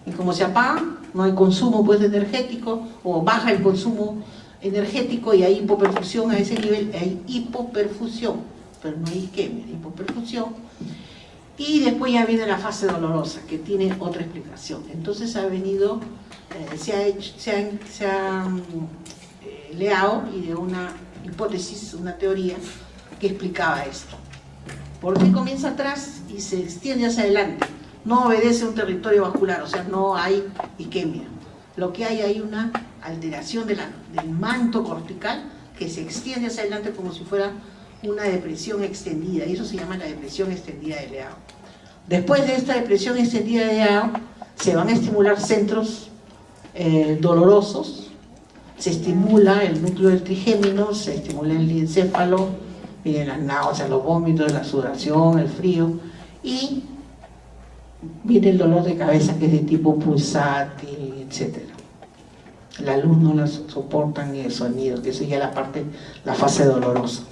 y como se apagan, no hay consumo pues energético, o baja el consumo energético y hay hipoperfusión a ese nivel, hay hipoperfusión, pero no hay isquemia, hay hipoperfusión. Y después ya viene la fase dolorosa, que tiene otra explicación. Entonces ha venido, se ha leado y de una hipótesis, una teoría que explicaba esto. ¿Por qué comienza atrás y se extiende hacia adelante? No obedece a un territorio vascular, o sea, no hay isquemia. Lo que hay una alteración del manto cortical que se extiende hacia adelante como si fuera una depresión extendida, y eso se llama la depresión extendida de Leao. Después de esta depresión extendida de Leao, se van a estimular centros dolorosos, se estimula el núcleo del trigémino, se estimula el encéfalo, vienen las náuseas, los vómitos, la sudoración, el frío, y viene el dolor de cabeza que es de tipo pulsátil, etc. La luz no la soportan ni el sonido, que eso ya la fase dolorosa.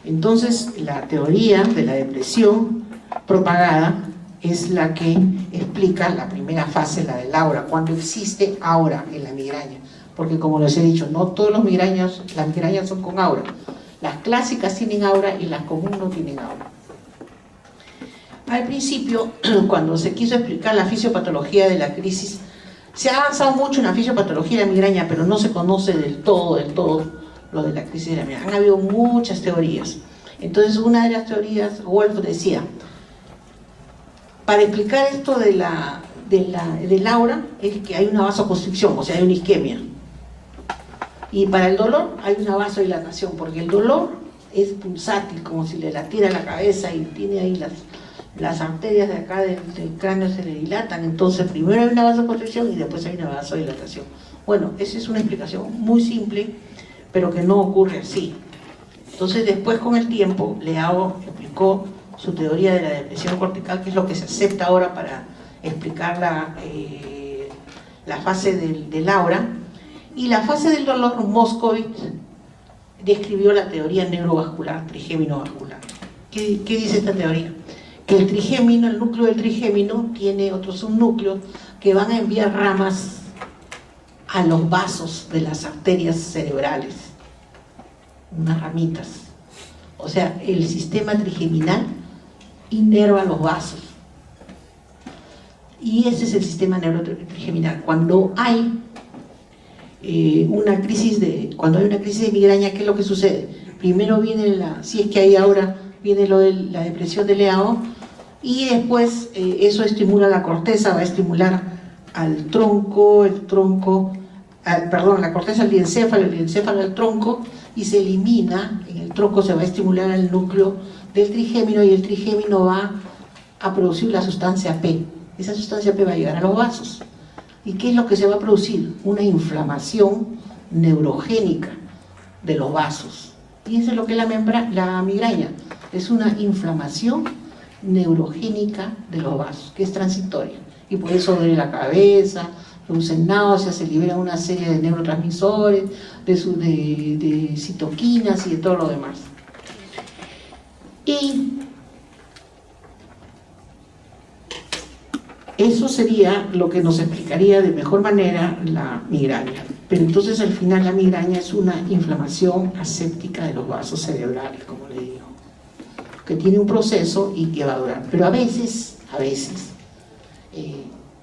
Entonces, la teoría de la depresión propagada es la que explica la primera fase, la del aura, cuando existe aura en la migraña. Porque como les he dicho, no todas las migrañas son con aura. Las clásicas tienen aura y las comunes no tienen aura. Al principio, cuando se quiso explicar la fisiopatología de la crisis, se ha avanzado mucho en la fisiopatología de la migraña, pero no se conoce del todo lo de la crisis de la migraña. Han habido muchas teorías. Entonces, una de las teorías, Wolf decía, para explicar esto del aura, es que hay una vasoconstricción, o sea, hay una isquemia. Y para el dolor hay una vasodilatación, porque el dolor es pulsátil, como si le latiera la cabeza y tiene ahí las arterias de acá del cráneo se le dilatan. Entonces primero hay una vasoconstricción y después hay una vasodilatación. Bueno, esa es una explicación muy simple, pero que no ocurre así. Entonces después, con el tiempo, Leao explicó su teoría de la depresión cortical, que es lo que se acepta ahora para explicar la fase del aura. Y la fase del dolor, Moscovitz describió la teoría neurovascular, trigémino-vascular. ¿Qué dice esta teoría? Que el trigémino, el núcleo del trigémino, tiene otros subnúcleos que van a enviar ramas a los vasos de las arterias cerebrales, unas ramitas. O sea, el sistema trigeminal inerva los vasos. Y ese es el sistema neurotrigeminal. Cuando hay una crisis de migraña, ¿qué es lo que sucede? Primero viene si es que hay ahora, viene lo de la depresión de Leao, y después eso estimula la corteza, va a estimular al tronco, la corteza al diencéfalo, el diencéfalo al tronco, y se elimina, en el tronco se va a estimular al núcleo del trigémino, y el trigémino va a producir la sustancia P. Esa sustancia P va a llegar a los vasos. ¿Y qué es lo que se va a producir? Una inflamación neurogénica de los vasos. Y eso es lo que es la migraña. Es una inflamación neurogénica de los vasos, que es transitoria. Y por eso duele la cabeza, producen náuseas, se liberan una serie de neurotransmisores, de citoquinas y de todo lo demás. Y eso sería lo que nos explicaría de mejor manera la migraña. Pero entonces al final la migraña es una inflamación aséptica de los vasos cerebrales, como le digo, que tiene un proceso y que va a durar. Pero a veces,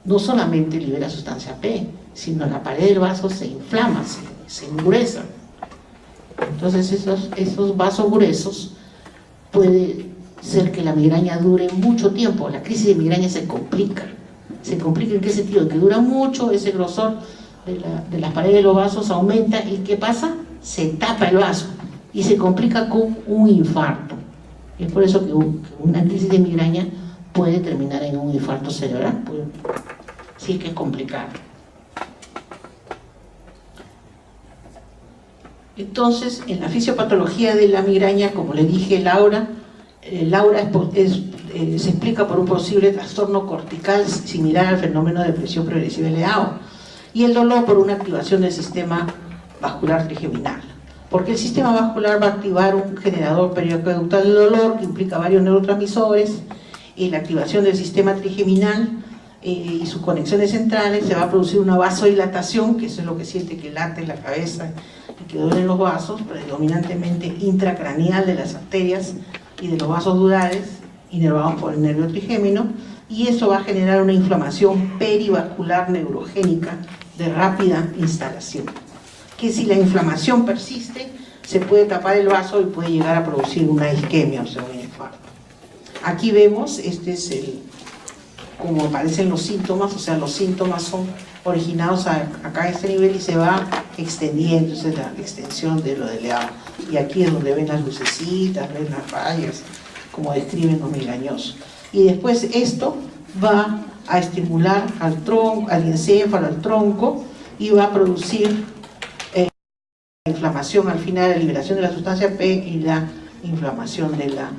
no solamente libera sustancia P, sino la pared del vaso se inflama, se endurece. Entonces esos vasos gruesos puede ser que la migraña dure mucho tiempo. La crisis de migraña se complica. ¿Se complica en qué sentido? Que dura mucho, ese grosor de las paredes de los vasos aumenta, y ¿qué pasa? Se tapa el vaso y se complica con un infarto. Es por eso que una crisis de migraña puede terminar en un infarto cerebral. Sí, que es complicado. Entonces, en la fisiopatología de la migraña, como le dije, el aura se explica por un posible trastorno cortical similar al fenómeno de depresión progresiva de Leao, y el dolor por una activación del sistema vascular trigeminal, porque el sistema vascular va a activar un generador periódico del dolor que implica varios neurotransmisores, la activación del sistema trigeminal y sus conexiones centrales, se va a producir una vasodilatación, que eso es lo que siente que late en la cabeza y que duelen los vasos, predominantemente intracraneal de las arterias y de los vasos durares, inervados por el nervio trigémino, y eso va a generar una inflamación perivascular neurogénica de rápida instalación, que si la inflamación persiste, se puede tapar el vaso y puede llegar a producir una isquemia, o sea, un infarto. Aquí vemos, este es como aparecen los síntomas, o sea, los síntomas son originados acá a este nivel y se va extendiendo, esa es la extensión de lo de Leao. Y aquí es donde ven las lucecitas, ven las rayas, como describen los migrañosos. Y después esto va a estimular al tronco, al encéfalo, al tronco, y va a producir la inflamación al final, la liberación de la sustancia P y la inflamación de la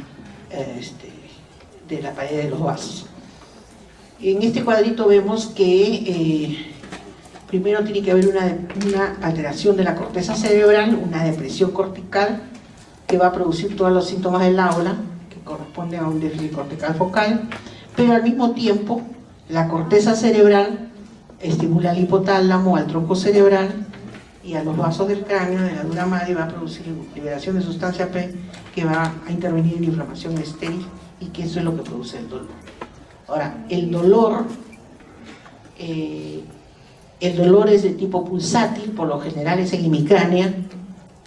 pared de los vasos. En este cuadrito vemos que primero tiene que haber una alteración de la corteza cerebral, una depresión cortical que va a producir todos los síntomas del aura, que corresponden a un déficit cortical focal, pero al mismo tiempo la corteza cerebral estimula al hipotálamo, al tronco cerebral y a los vasos del cráneo, de la dura madre, y va a producir liberación de sustancia P que va a intervenir en inflamación estéril y que eso es lo que produce el dolor. Ahora, el dolor es de tipo pulsátil, por lo general es en hemicránea, en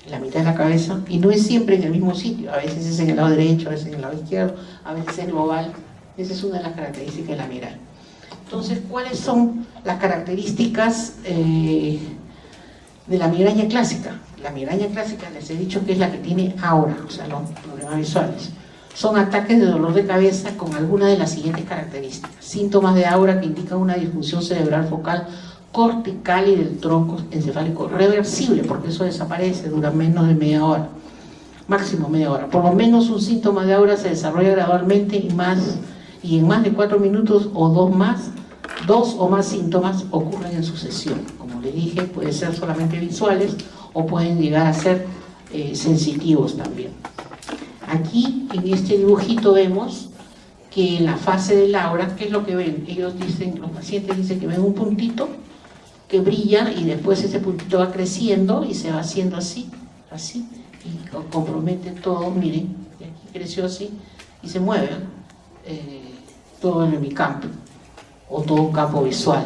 la mitad de la cabeza, y no es siempre en el mismo sitio, a veces es en el lado derecho, a veces en el lado izquierdo, a veces es global. Esa es una de las características de la migraña. Entonces, ¿cuáles son las características de la migraña clásica? La migraña clásica, les he dicho que es la que tiene aura, o sea, los problemas visuales. Son ataques de dolor de cabeza con alguna de las siguientes características. Síntomas de aura que indican una disfunción cerebral focal cortical y del tronco encefálico reversible, porque eso desaparece, dura menos de media hora, máximo media hora. Por lo menos un síntoma de aura se desarrolla gradualmente y en más de 4 minutos o dos o más síntomas ocurren en sucesión. Como les dije, pueden ser solamente visuales o pueden llegar a ser sensitivos también. Aquí, en este dibujito, vemos que en la fase del aura, ¿qué es lo que ven? Ellos dicen, los pacientes dicen que ven un puntito que brilla y después ese puntito va creciendo y se va haciendo así, y compromete todo, miren, y aquí creció así y se mueve todo el hemicampo o todo un campo visual.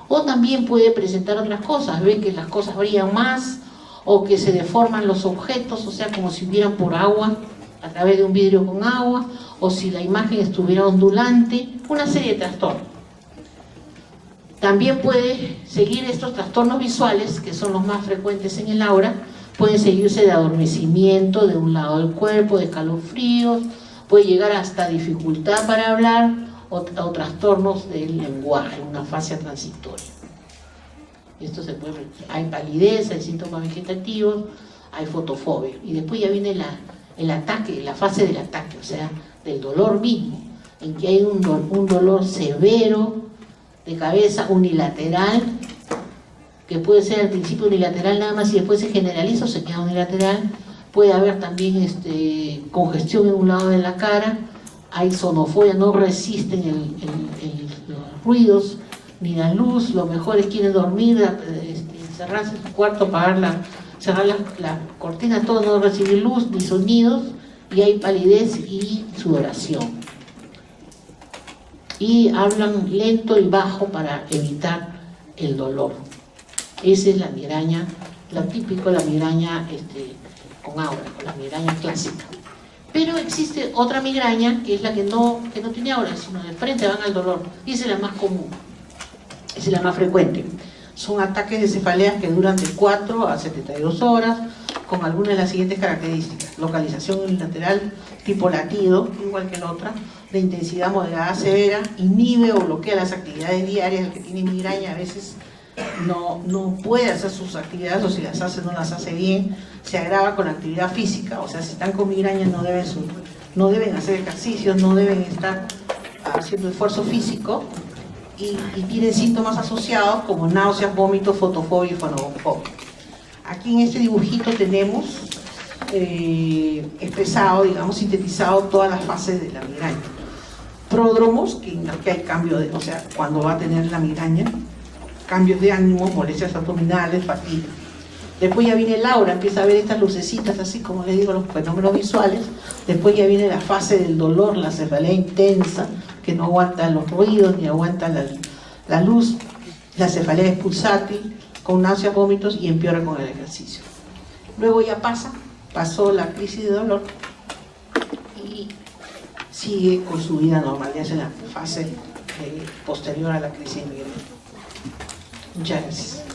O también puede presentar otras cosas, ven que las cosas brillan más o que se deforman los objetos, o sea, como si hubieran por agua, a través de un vidrio con agua, o si la imagen estuviera ondulante, una serie de trastornos. También puede seguir estos trastornos visuales, que son los más frecuentes en el aura, pueden seguirse de adormecimiento de un lado del cuerpo, de escalofríos, puede llegar hasta dificultad para hablar o trastornos del lenguaje, una fase transitoria. Esto se puede, hay palidez, hay síntomas vegetativos, hay fotofobia, y después ya viene el ataque, la fase del ataque, o sea, del dolor mismo, en que hay un dolor severo de cabeza unilateral, que puede ser al principio unilateral nada más y después se generaliza o se queda unilateral. Puede haber también congestión en un lado de la cara, hay sonofobia, no resisten los ruidos ni la luz. Lo mejor es quieren dormir, encerrarse en su cuarto, cerrar la cortina, todo, no recibir luz ni sonidos, y hay palidez y sudoración. Y hablan lento y bajo para evitar el dolor. Esa es la migraña, lo típico, la migraña con aura, con la migraña clásica. Pero existe otra migraña que es la que no tiene aura, sino de frente van al dolor, y esa es la más común, esa es la más frecuente. Son ataques de cefaleas que duran de 4 a 72 horas, con algunas de las siguientes características: localización unilateral tipo latido, igual que la otra, de intensidad moderada a severa, inhibe o bloquea las actividades diarias. El que tiene migraña a veces no puede hacer sus actividades, o si las hace no las hace bien. Se agrava con la actividad física, o sea, si están con migraña no deben hacer ejercicios, no deben estar haciendo esfuerzo físico, y tienen síntomas asociados como náuseas, vómitos, fotofobia y fonofobia. Aquí en este dibujito tenemos expresado, digamos, sintetizado todas las fases de la migraña. pródromos, en los que hay cambio de, o sea, cuando va a tener la migraña, cambios de ánimo, molestias abdominales, fatiga. Después ya viene Laura, empieza a ver estas lucecitas, así como les digo, los fenómenos visuales. Después ya viene la fase del dolor, la cefalea intensa, que no aguanta los ruidos ni aguanta la luz. La cefalea es pulsátil, con náuseas, vómitos, y empeora con el ejercicio. Luego ya pasó la crisis de dolor y sigue con su vida normal, ya es en la fase posterior a la crisis de migraña. Muchas gracias.